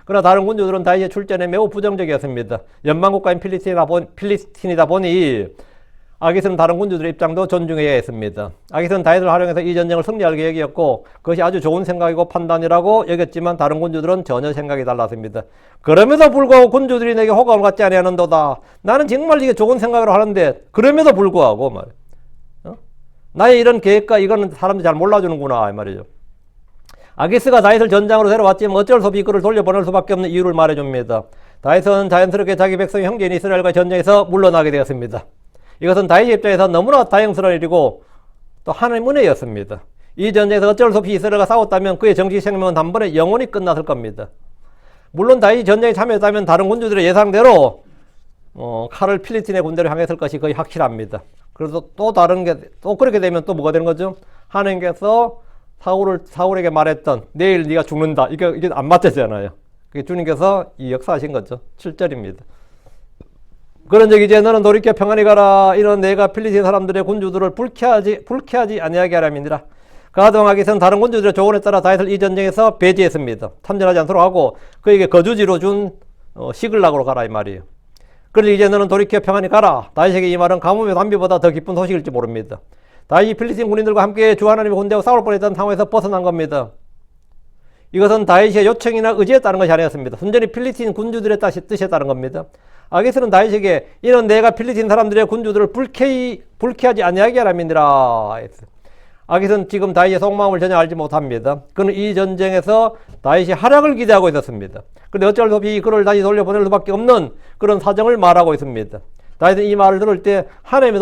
그러나 다른 군주들은 다윗의 출전에 매우 부정적이었습니다. 연방국가인 필리스틴이다 보니 아기스는 다른 군주들의 입장도 존중해야 했습니다. 아기스는 다윗을 활용해서 이 전쟁을 승리할 계획이었고 그것이 아주 좋은 생각이고 판단이라고 여겼지만 다른 군주들은 전혀 생각이 달랐습니다. 그럼에도 불구하고 군주들이 내게 호감을 갖지 아니하는도다. 나는 정말 이게 좋은 생각으로 하는데 그럼에도 불구하고 말이야. 나의 이런 계획과 이거는 사람들이 잘 몰라주는구나 이 말이죠. 아기스가 다윗을 전장으로 데려왔지만 어쩔 수 없이 그를 돌려보낼 수밖에 없는 이유를 말해줍니다. 다윗은 자연스럽게 자기 백성 형제인 이스라엘과 전쟁에서 물러나게 되었습니다. 이것은 다윗의 입장에서 너무나 다행스러운 일이고 또 하나님의 은혜였습니다. 이 전쟁에서 어쩔 수 없이 이스라엘과 싸웠다면 그의 정치 생명은 단번에 영원히 끝났을 겁니다. 물론 다윗이 전쟁에 참여했다면 다른 군주들의 예상대로 칼을 필리스틴의 군대로 향했을 것이 거의 확실합니다. 그래서 또 다른 게 또 그렇게 되면 또 뭐가 되는 거죠? 하나님께서 사울에게 말했던 내일 네가 죽는다. 이게 안 맞잖아요. 그게 주님께서 이 역사하신 거죠. 7절입니다. 그런 적이 이제 너는 돌이켜 평안히 가라. 이런 내가 필리스틴 사람들의 군주들을 불쾌하지 아니하게 하람이니라. 가동 아기스는 다른 군주들의 조언에 따라 다윗을 이 전쟁에서 배제했습니다. 참전하지 않도록 하고 그에게 거주지로 준 시글락으로 가라 이 말이에요. 그런데 이제 너는 돌이켜 평안히 가라. 다윗에게 이 말은 가뭄의 담비보다 더 기쁜 소식일지 모릅니다. 다윗이 필리스틴 군인들과 함께 주 하나님의 군대와 싸울 뻔했던 상황에서 벗어난 겁니다. 이것은 다윗의 요청이나 의지에 따른 것이 아니었습니다. 순전히 필리스틴 군주들의 뜻에 따른 겁니다. 아기스는 다윗에게 이는 내가 필리스틴 사람들의 군주들을 불쾌하지 아니하게 하람이니라 했어요. 아기스는 지금 다윗의 속마음을 전혀 알지 못합니다. 그는 이 전쟁에서 다윗이 하락을 기대하고 있었습니다. 그런데 어쩔 수 없이 그를 다시 돌려보낼 수밖에 없는 그런 사정을 말하고 있습니다. 다윗은 이 말을 들을 때 하나님의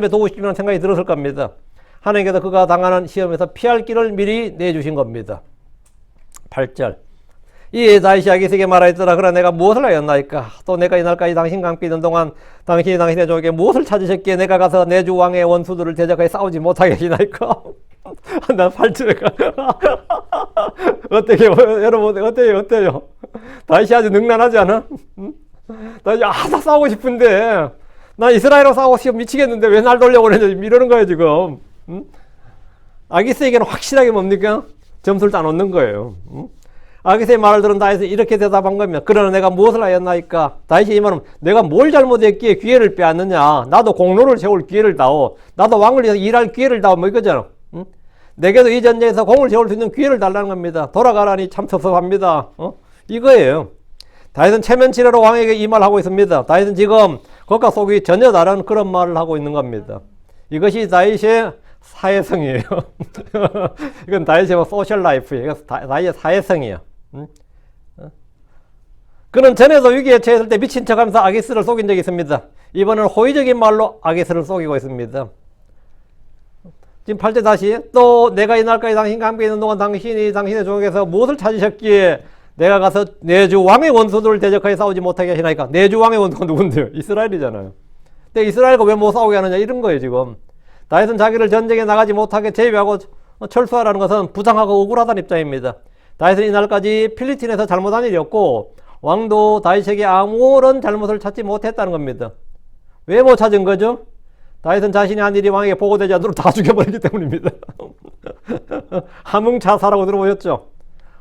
도우심이라는 생각이 들었을 겁니다. 하나님께서 그가 당하는 시험에서 피할 길을 미리 내주신 겁니다. 8절 이에 다윗이 아기스에게 말하였더라. 그러나 내가 무엇을 하였나이까? 또 내가 이날까지 당신과 함께 있는 동안 당신이 당신의 종에게 무엇을 찾으셨기에 내가 가서 내 주 왕의 원수들을 대적하여 싸우지 못하게 하시나이까? 나 8절에 어때요? 여러분 어때요? 다윗이 아주 능란하지 않아? 다윗이 다 싸우고 싶은데 나 이스라엘하고 싸우고 싶어 미치겠는데 왜 날 돌려보내냐 이러는 거예요 지금. 아기스에게는 확실하게 뭡니까? 점수를 다 놓는 거예요. 아기스의 말을 들은 다윗이 이렇게 대답한 겁니다. 그러나 내가 무엇을 하였나이까? 다윗이 이 말은 내가 뭘 잘못했기에 기회를 빼앗느냐? 나도 공로를 세울 기회를 다오. 나도 왕을 위해서 일할 기회를 다오. 뭐 이거잖아. 내게도 이 전쟁에서 공을 세울 수 있는 기회를 달라는 겁니다. 돌아가라니 참 섭섭합니다. 이거예요. 다윗은 체면치레로 왕에게 이 말을 하고 있습니다. 다윗은 지금 겉과 속이 전혀 다른 그런 말을 하고 있는 겁니다. 이것이 다윗의 사회성이에요. 이건 다윗의 소셜 라이프예요. 다윗의 사회성이에요. 그는 전에도 위기에 처했을 때 미친 척하면서 아기스를 속인 적이 있습니다. 이번에는 호의적인 말로 아기스를 속이고 있습니다. 지금 8절 다시 또 내가 이날까지 당신과 함께 있는 동안 당신이 당신의 종에게서 무엇을 찾으셨기에 내가 가서 내 주 왕의 원수들을 대적하여 싸우지 못하게 하시나이까? 내 주 왕의 원수가 누군데요? 이스라엘이잖아요. 근데 이스라엘과 왜 못 싸우게 하느냐 이런 거예요 지금. 다윗은 자기를 전쟁에 나가지 못하게 제외하고 철수하라는 것은 부당하고 억울하다는 입장입니다. 다윗은 이날까지 필리스틴에서 잘못한 일이었고 왕도 다윗에게 아무런 잘못을 찾지 못했다는 겁니다. 왜 못 찾은 거죠? 다윗은 자신이 한 일이 왕에게 보고되지 않도록 다 죽여버리기 때문입니다. 함흥차사라고 들어보셨죠?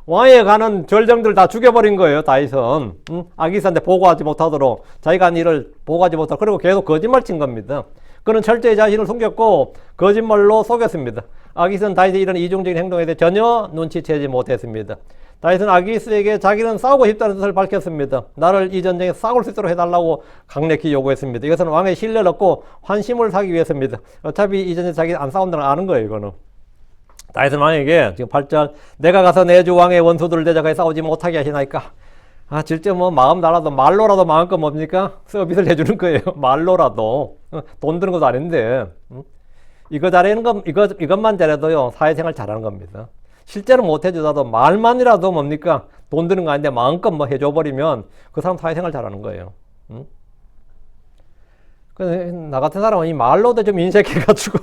왕에 가는 절정들 다 죽여버린 거예요. 다윗은 아기스한테 보고하지 못하도록 자기가 한 일을 보고하지 못하도록 그리고 계속 거짓말 친 겁니다. 그는 철저히 자신을 숨겼고 거짓말로 속였습니다. 아기스는 다윗의 이런 이중적인 행동에 대해 전혀 눈치채지 못했습니다. 다윗은 아기스에게 자기는 싸우고 싶다는 뜻을 밝혔습니다. 나를 이 전쟁에 싸울 수 있도록 해달라고 강력히 요구했습니다. 이것은 왕의 신뢰를 얻고 환심을 사기 위해서입니다. 어차피 이 전쟁에 자기는 안 싸운다는 걸 아는 거예요. 이거는. 다윗은 왕에게 지금 8절 내가 가서 내 주 왕의 원수들을 대적하여 싸우지 못하게 하시나이까? 실제 마음 달라도 말로라도 마음껏 뭡니까? 서비스를 해주는 거예요. 말로라도. 돈 드는 것도 아닌데. 이거 잘하는 건, 이것만 잘해도요, 사회생활 잘하는 겁니다. 실제로 못 해주다도 말만이라도 뭡니까? 돈 드는 거 아닌데 마음껏 해줘버리면 그 사람 사회생활 잘하는 거예요. 나 같은 사람은 이 말로도 좀 인색해가지고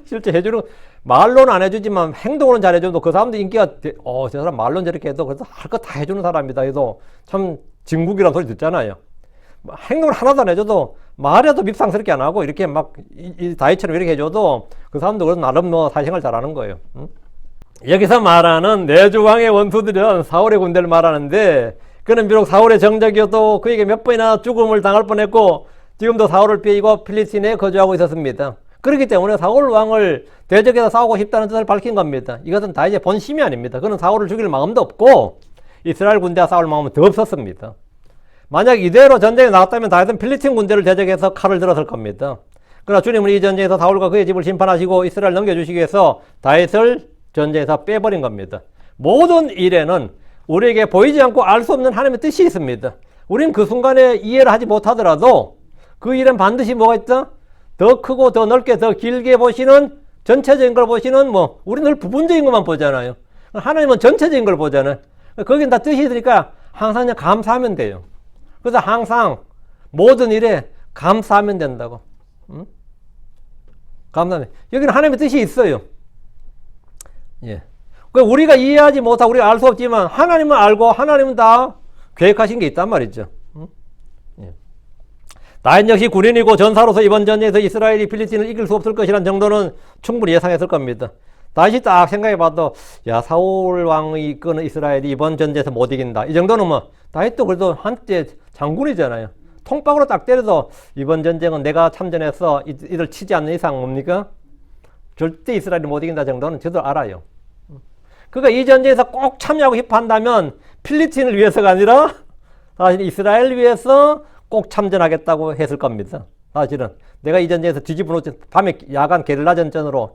실제 해주는 말로는 안 해주지만 행동으로는 잘해줘도 그 사람도 인기가 저 사람 말로는 저렇게 해도 그래서 할 거 다 해주는 사람이다 해도 참 진국이라는 소리 듣잖아요. 행동을 하나도 안 해줘도 말해도 밉상스럽게 안 하고 이렇게 막 다윗처럼 이렇게 해줘도 그 사람도 그래도 나름 사회생활 잘하는 거예요. 여기서 말하는 내주왕의 원수들은 사울의 군대를 말하는데 그는 비록 사울의 정적이어도 그에게 몇 번이나 죽음을 당할 뻔했고 지금도 사울을 빼이고 필리스틴에 거주하고 있었습니다. 그렇기 때문에 사울 왕을 대적해서 싸우고 싶다는 뜻을 밝힌 겁니다. 이것은 다윗의 본심이 아닙니다. 그는 사울을 죽일 마음도 없고 이스라엘 군대와 싸울 마음은 더 없었습니다. 만약 이대로 전쟁에 나갔다면 다윗은 필리스틴 군대를 대적해서 칼을 들었을 겁니다. 그러나 주님은 이 전쟁에서 사울과 그의 집을 심판하시고 이스라엘 넘겨주시기 위해서 다윗을 전쟁에서 빼버린 겁니다. 모든 일에는 우리에게 보이지 않고 알 수 없는 하나님의 뜻이 있습니다. 우리는 그 순간에 이해를 하지 못하더라도 그 일은 반드시 뭐가 있다? 더 크고 더 넓게 더 길게 보시는 전체적인 걸 보시는 우리는 늘 부분적인 것만 보잖아요. 하나님은 전체적인 걸 보잖아요. 거긴 다 뜻이 있으니까 항상 그냥 감사하면 돼요. 그래서 항상 모든 일에 감사하면 된다고. 감사하면. 여기는 하나님의 뜻이 있어요. 예. 우리가 이해하지 못하고 우리가 알 수 없지만 하나님은 알고 하나님은 다 계획하신 게 있단 말이죠. 다윗 역시 군인이고 전사로서 이번 전쟁에서 이스라엘이 필리스틴을 이길 수 없을 것이라는 정도는 충분히 예상했을 겁니다. 다시 딱 생각해봐도 야 사울 왕이 이끄는 이스라엘이 이번 전쟁에서 못 이긴다. 이 정도는 뭐 다윗도 그래도 한때 장군이잖아요. 통박으로 딱 때려도 이번 전쟁은 내가 참전해서 이들 치지 않는 이상 뭡니까? 절대 이스라엘이 못 이긴다 정도는 저도 알아요. 그러니까 이 전쟁에서 꼭 참여하고 싶어 한다면 필리핀을 위해서가 아니라 사실 이스라엘을 위해서 꼭 참전하겠다고 했을 겁니다. 사실은 내가 이 전쟁에서 뒤집어 놓지 밤에 야간 게릴라전으로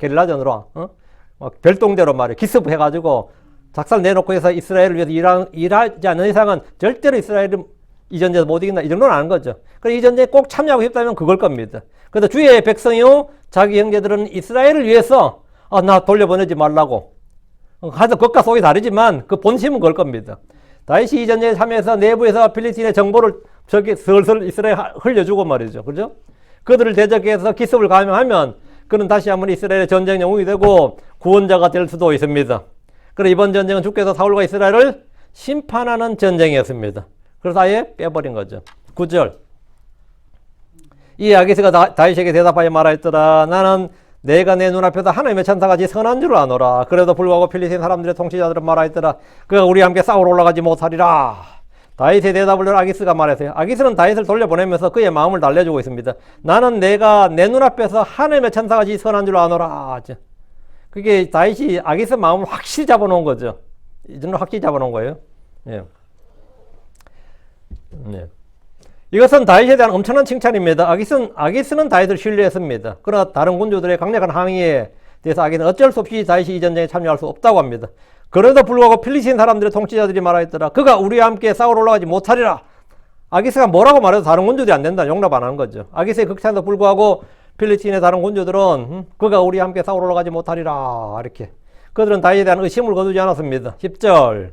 막 별동대로 말이에요. 기습 해가지고 작살 내놓고 해서 이스라엘을 위해서 일하지 않는 이상은 절대로 이스라엘은 이 전쟁에서 못 이긴다. 이 정도는 아는 거죠. 그래서 이 전쟁에 꼭 참여하고 싶다면 그걸 겁니다. 그래서 주의 백성이요 자기 형제들은 이스라엘을 위해서 나 돌려보내지 말라고. 하여튼 겉과 속이 다르지만 그 본심은 그걸 겁니다. 다윗이 이 전쟁에 참여해서 내부에서 필리스틴의 정보를 저기 슬슬 이스라엘 흘려주고 말이죠. 그죠? 그들을 대적해서 기습을 감행하면 그는 다시 한번 이스라엘의 전쟁 영웅이 되고 구원자가 될 수도 있습니다. 그래서 이번 전쟁은 주께서 사울과 이스라엘을 심판하는 전쟁이었습니다. 그래서 아예 빼버린 거죠. 9절. 이 아기스가 다윗에게 대답하여 말하였더라. 나는 내가 내 눈앞에서 하나님의 천사같이 선한 줄 아노라. 그래도 불구하고 필리스틴 사람들의 통치자들은 말하였더라. 그가 우리와 함께 싸우러 올라가지 못하리라. 다윗의 대답을 들어 아기스가 말했어요. 아기스는 다윗을 돌려보내면서 그의 마음을 달래주고 있습니다. 나는 내가 내 눈앞에서 하나님의 천사같이 선한 줄 아노라. 그게 다윗이 아기스 마음을 확실히 잡아놓은 거죠. 이제는 확실히 잡아놓은 거예요. 예. 네. 이것은 다윗에 대한 엄청난 칭찬입니다. 아기스는 다윗을 신뢰했습니다. 그러나 다른 군주들의 강력한 항의에 대해서 아기스는 어쩔 수 없이 다윗이 이 전쟁에 참여할 수 없다고 합니다. 그래도 불구하고 필리스틴 사람들의 통치자들이 말하였더라. 그가 우리와 함께 싸우러 올라가지 못하리라. 아기스가 뭐라고 말해도 다른 군주들이 안 된다. 용납 안 하는 거죠. 아기스의 극찬에도 불구하고 필리스틴의 다른 군주들은 그가 우리와 함께 싸우러 올라가지 못하리라. 이렇게. 그들은 다윗에 대한 의심을 거두지 않았습니다. 10절.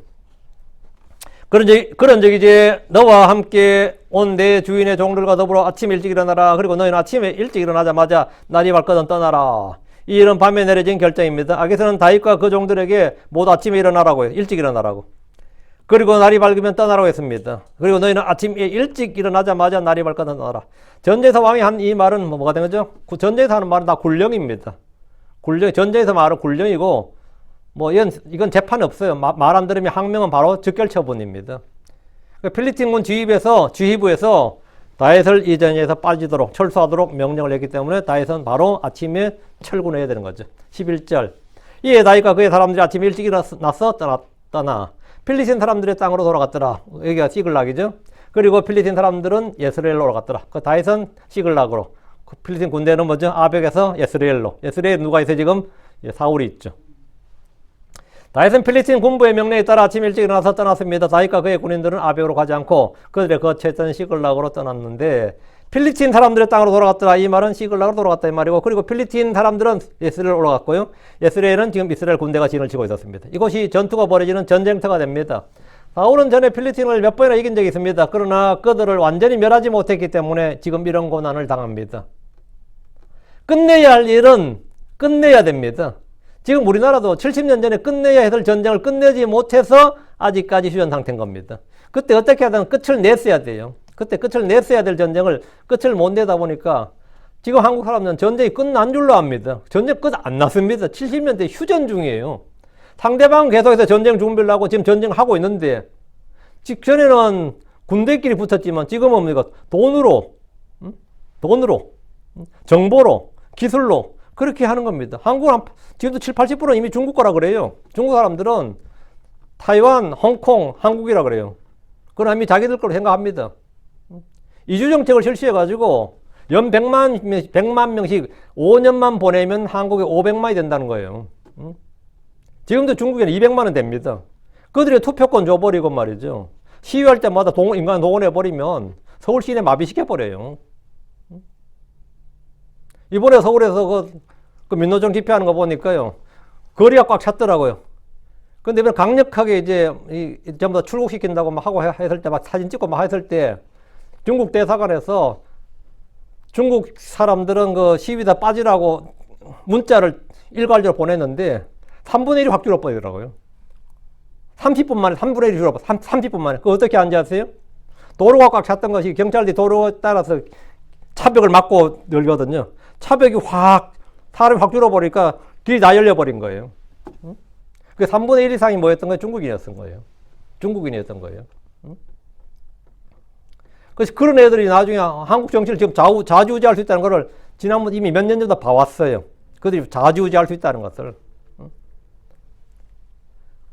그런즉 이제 너와 함께 온 내 주인의 종들과 더불어 아침 일찍 일어나라. 그리고 너희는 아침에 일찍 일어나자마자 날이 밝거든 떠나라. 이 일은 밤에 내려진 결정입니다. 아기스는 다윗과 그 종들에게 모두 아침에 일어나라고 해요. 일찍 일어나라고. 그리고 날이 밝으면 떠나라고 했습니다. 그리고 너희는 아침에 일찍 일어나자마자 날이 밝거든 떠나라. 전쟁에서 왕이 한 이 말은 뭐가 된 거죠? 전쟁에서 하는 말은 다 굴령입니다. 전쟁에서 말은 굴령이고 이건 재판이 없어요. 말 안 들으면 항명은 바로 즉결 처분입니다. 필리스틴군 지휘부에서 다윗을 이 전쟁에서 빠지도록 철수하도록 명령을 했기 때문에 다윗은 바로 아침에 철군해야 되는 거죠. 11절. 이에 다윗과 그의 사람들이 아침에 일찍 일어나서 떠나 필리스틴 사람들의 땅으로 돌아갔더라. 여기가 시글락이죠. 그리고 필리스틴 사람들은 예스레엘로 올라갔더라. 그 다윗은 시글락으로. 필리스틴 군대는 뭐죠? 아벡에서 예스레엘로. 예스레엘 누가 있어요 지금? 사울이 있죠. 다윗은 필리스틴 군부의 명령에 따라 아침 일찍 일어나서 떠났습니다. 다윗과 그의 군인들은 아벡으로 가지 않고 그들의 거처했던 시글락으로 떠났는데 필리스틴 사람들의 땅으로 돌아갔더라. 이 말은 시글락으로 돌아갔다 이 말이고 그리고 필리스틴 사람들은 예스레엘로 올라갔고요. 예스레엘은 지금 이스라엘 군대가 진을 치고 있었습니다. 이곳이 전투가 벌어지는 전쟁터가 됩니다. 사울은 전에 필리스틴을 몇 번이나 이긴 적이 있습니다. 그러나 그들을 완전히 멸하지 못했기 때문에 지금 이런 고난을 당합니다. 끝내야 할 일은 끝내야 됩니다. 지금 우리나라도 70년 전에 끝내야 했을 전쟁을 끝내지 못해서 아직까지 휴전 상태인 겁니다. 그때 어떻게 하든 끝을 냈어야 돼요. 그때 끝을 냈어야 될 전쟁을 끝을 못 내다 보니까 지금 한국 사람들은 전쟁이 끝난 줄로 압니다. 전쟁 끝 안 났습니다. 70년대 휴전 중이에요. 상대방은 계속해서 전쟁 준비를 하고 지금 전쟁하고 있는데 직전에는 군대끼리 붙었지만 지금은 뭡니까? 돈으로, 정보로, 기술로 그렇게 하는 겁니다. 한국은 지금도 70~80%는 이미 중국 거라 그래요. 중국 사람들은 타이완, 홍콩, 한국이라 그래요. 그건 이미 자기들 거로 생각합니다. 이주 정책을 실시해가지고 연 100만 명씩 5년만 보내면 한국에 500만이 된다는 거예요. 지금도 중국에는 200만은 됩니다. 그들이 투표권 줘버리고 말이죠. 시위할 때마다 인간 동원해버리면 서울 시내 마비시켜버려요. 이번에 서울에서 그 민노총 집회하는 거 보니까요. 거리가 꽉 찼더라고요. 근데 이번 강력하게 이제 전부 다 출국시킨다고 막 하고 했을 때 막 사진 찍고 막 했을 때 중국 대사관에서 중국 사람들은 그 시위다 빠지라고 문자를 일괄적으로 보냈는데 3분의 1이 확 줄어버리더라고요. 30분 만에 3분의 1이 줄어버려. 30분 만에. 그거 어떻게 하는지 아세요? 도로가 꽉 찼던 것이 경찰들이 도로에 따라서 차벽을 막고 열거든요. 차벽이 확 사람이 확 줄어버리니까 길이 다 열려버린 거예요. 그 3분의 1 이상이 뭐였던 거예요? 중국인이었던 거예요. 중국인이었던 거예요. 그래서 그런 애들이 나중에 한국 정치를 지금 좌지우지할 수 있다는 것을 지난번 이미 몇 년 전부터 봐왔어요. 그들이 좌지우지할 수 있다는 것을.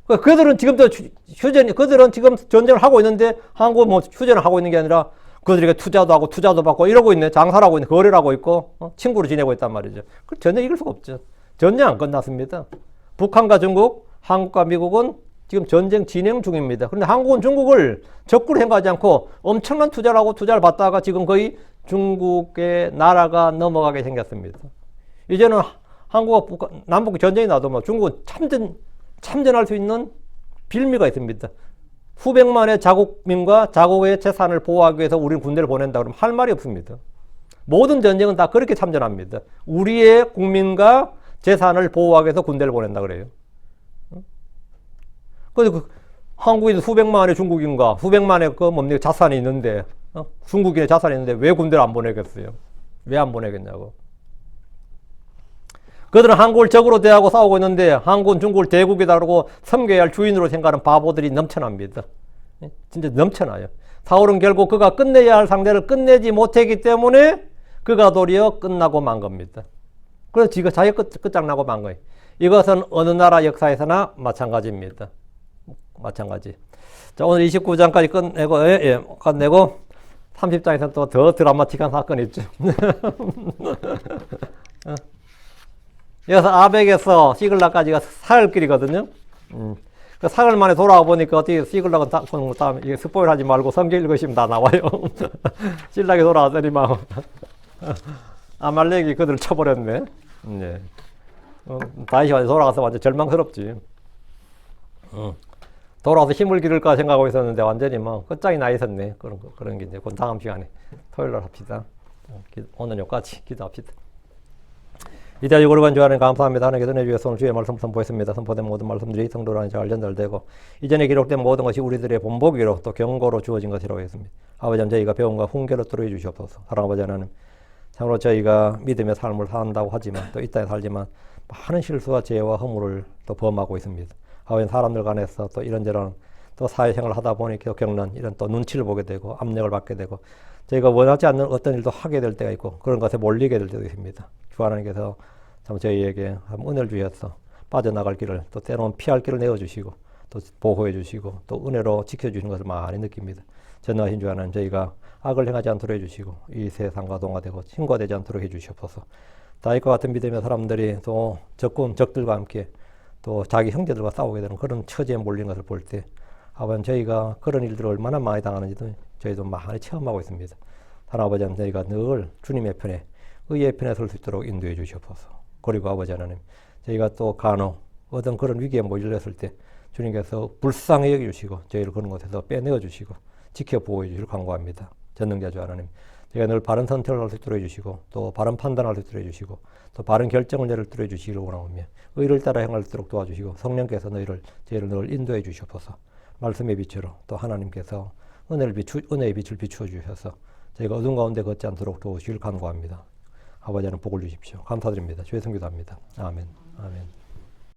그들은 지금도 그들은 지금 전쟁을 하고 있는데 한국은 뭐 휴전을 하고 있는 게 아니라 그들에게 투자도 하고 투자도 받고 이러고 있네. 장사를 하고 있네. 거래를 하고 있고 친구로 지내고 있단 말이죠. 그 전쟁 이길 수가 없죠. 전쟁 안 끝났습니다. 북한과 중국, 한국과 미국은 지금 전쟁 진행 중입니다. 그런데 한국은 중국을 적구로 행하지 않고 엄청난 투자를 하고 투자를 받다가 지금 거의 중국의 나라가 넘어가게 생겼습니다. 이제는 한국과 북한, 남북 전쟁이 나도 뭐 중국은 참전할 수 있는 빌미가 있습니다. 수백만의 자국민과 자국의 재산을 보호하기 위해서 우리는 군대를 보낸다 그러면 할 말이 없습니다. 모든 전쟁은 다 그렇게 참전합니다. 우리의 국민과 재산을 보호하기 위해서 군대를 보낸다 그래요. 그래서 한국에도 수백만의 중국인과 수백만의 자산이 있는데 중국인의 자산이 있는데 왜 군대를 안 보내겠어요? 왜 안 보내겠냐고. 그들은 한국을 적으로 대하고 싸우고 있는데 한국은 중국을 대국이다 그러고 섬겨야 할 주인으로 생각하는 바보들이 넘쳐납니다. 진짜 넘쳐나요. 사울은 결국 그가 끝내야 할 상대를 끝내지 못했기 때문에 그가 도리어 끝나고 만 겁니다. 그래서 지가 자기 끝장나고 만 거예요. 이것은 어느 나라 역사에서나 마찬가지입니다. 마찬가지. 자, 오늘 29장까지 끝내고 30장에서 또 더 드라마틱한 사건이 있죠. 여기서 아벡에서 시글락까지가 사흘길이거든요. 그 사흘 만에 돌아와 보니까 어떻게 시글락은 다음 이게 스포일 하지 말고 성경 읽으시면 다 나와요. 신락이 돌아왔더니 막 아말렉이 그들을 쳐버렸네. 네. 다윗이 돌아가서 완전 절망스럽지. 돌아와서 힘을 기를까 생각하고 있었는데 완전히 뭐 끝장이 나 있었네. 그런 게 이제 그 다음 시간에 토요일날 합시다. 오늘 여기까지 기도합시다. 이제 여러분 주하는 감사합니다. 하나님께 은혜 주셔서 오늘 주의 말씀 선포했습니다. 선포된 모든 말씀들이 성도로 안에 잘 전달되고 이전에 기록된 모든 것이 우리들의 본보기로 또 경고로 주어진 것이라고 했습니다. 아버지 저희가 배움과 훈계로 뚫어 주시옵소서. 사랑하는 아버지 하나님, 참으로 저희가 믿음의 삶을 산다고 하지만 또 이 땅에 살지만 많은 실수와 죄와 허물을 또 범하고 있습니다. 아버지 사람들 간에서 또 이런저런 또 사회생활을 하다 보니 겪는 이런 또 눈치를 보게 되고 압력을 받게 되고 저희가 원하지 않는 어떤 일도 하게 될 때가 있고 그런 것에 몰리게 될 때도 있습니다. 주 하나님께서 참 저희에게 은혜를 주셔서 빠져나갈 길을 또 때로는 피할 길을 내어주시고 또 보호해 주시고 또 은혜로 지켜주시는 것을 많이 느낍니다. 전능하신 주 하나님 저희가 악을 행하지 않도록 해주시고 이 세상과 동화되고 친구가 되지 않도록 해주시옵소서. 다윗과 같은 믿음의 사람들이 또 적들과 함께 또 자기 형제들과 싸우게 되는 그런 처지에 몰린 것을 볼 때 아버지 저희가 그런 일들을 얼마나 많이 당하는지도 저희도 많이 체험하고 있습니다. 하나님 아버지 저희가 늘 주님의 편에 의의 편에 설 수 있도록 인도해 주시옵소서. 그리고 아버지 하나님 저희가 또 간혹 어떤 그런 위기에 몰렸을 때 주님께서 불쌍히 여겨주시고 저희를 그런 곳에서 빼내어 주시고 지켜 보호해 주시길 간구합니다. 전능자주 하나님 저희가 늘 바른 선택을 할 수 있도록 해주시고 또 바른 판단을 할 수 있도록 해주시고 또 바른 결정을 내릴 수 있도록 해주시기를 원하오며 의를 따라 행할 수 있도록 도와주시고 성령께서 저희를 늘 인도해 주시옵소서. 말씀의 빛으로 또 하나님께서 은혜의 빛을 비추어 주셔서 저희가 어둠 가운데 걷지 않도록 도우시길 간구합니다. 아버지 하나님 복을 주십시오. 감사드립니다. 주의 성기도합니다. 아멘. 아멘.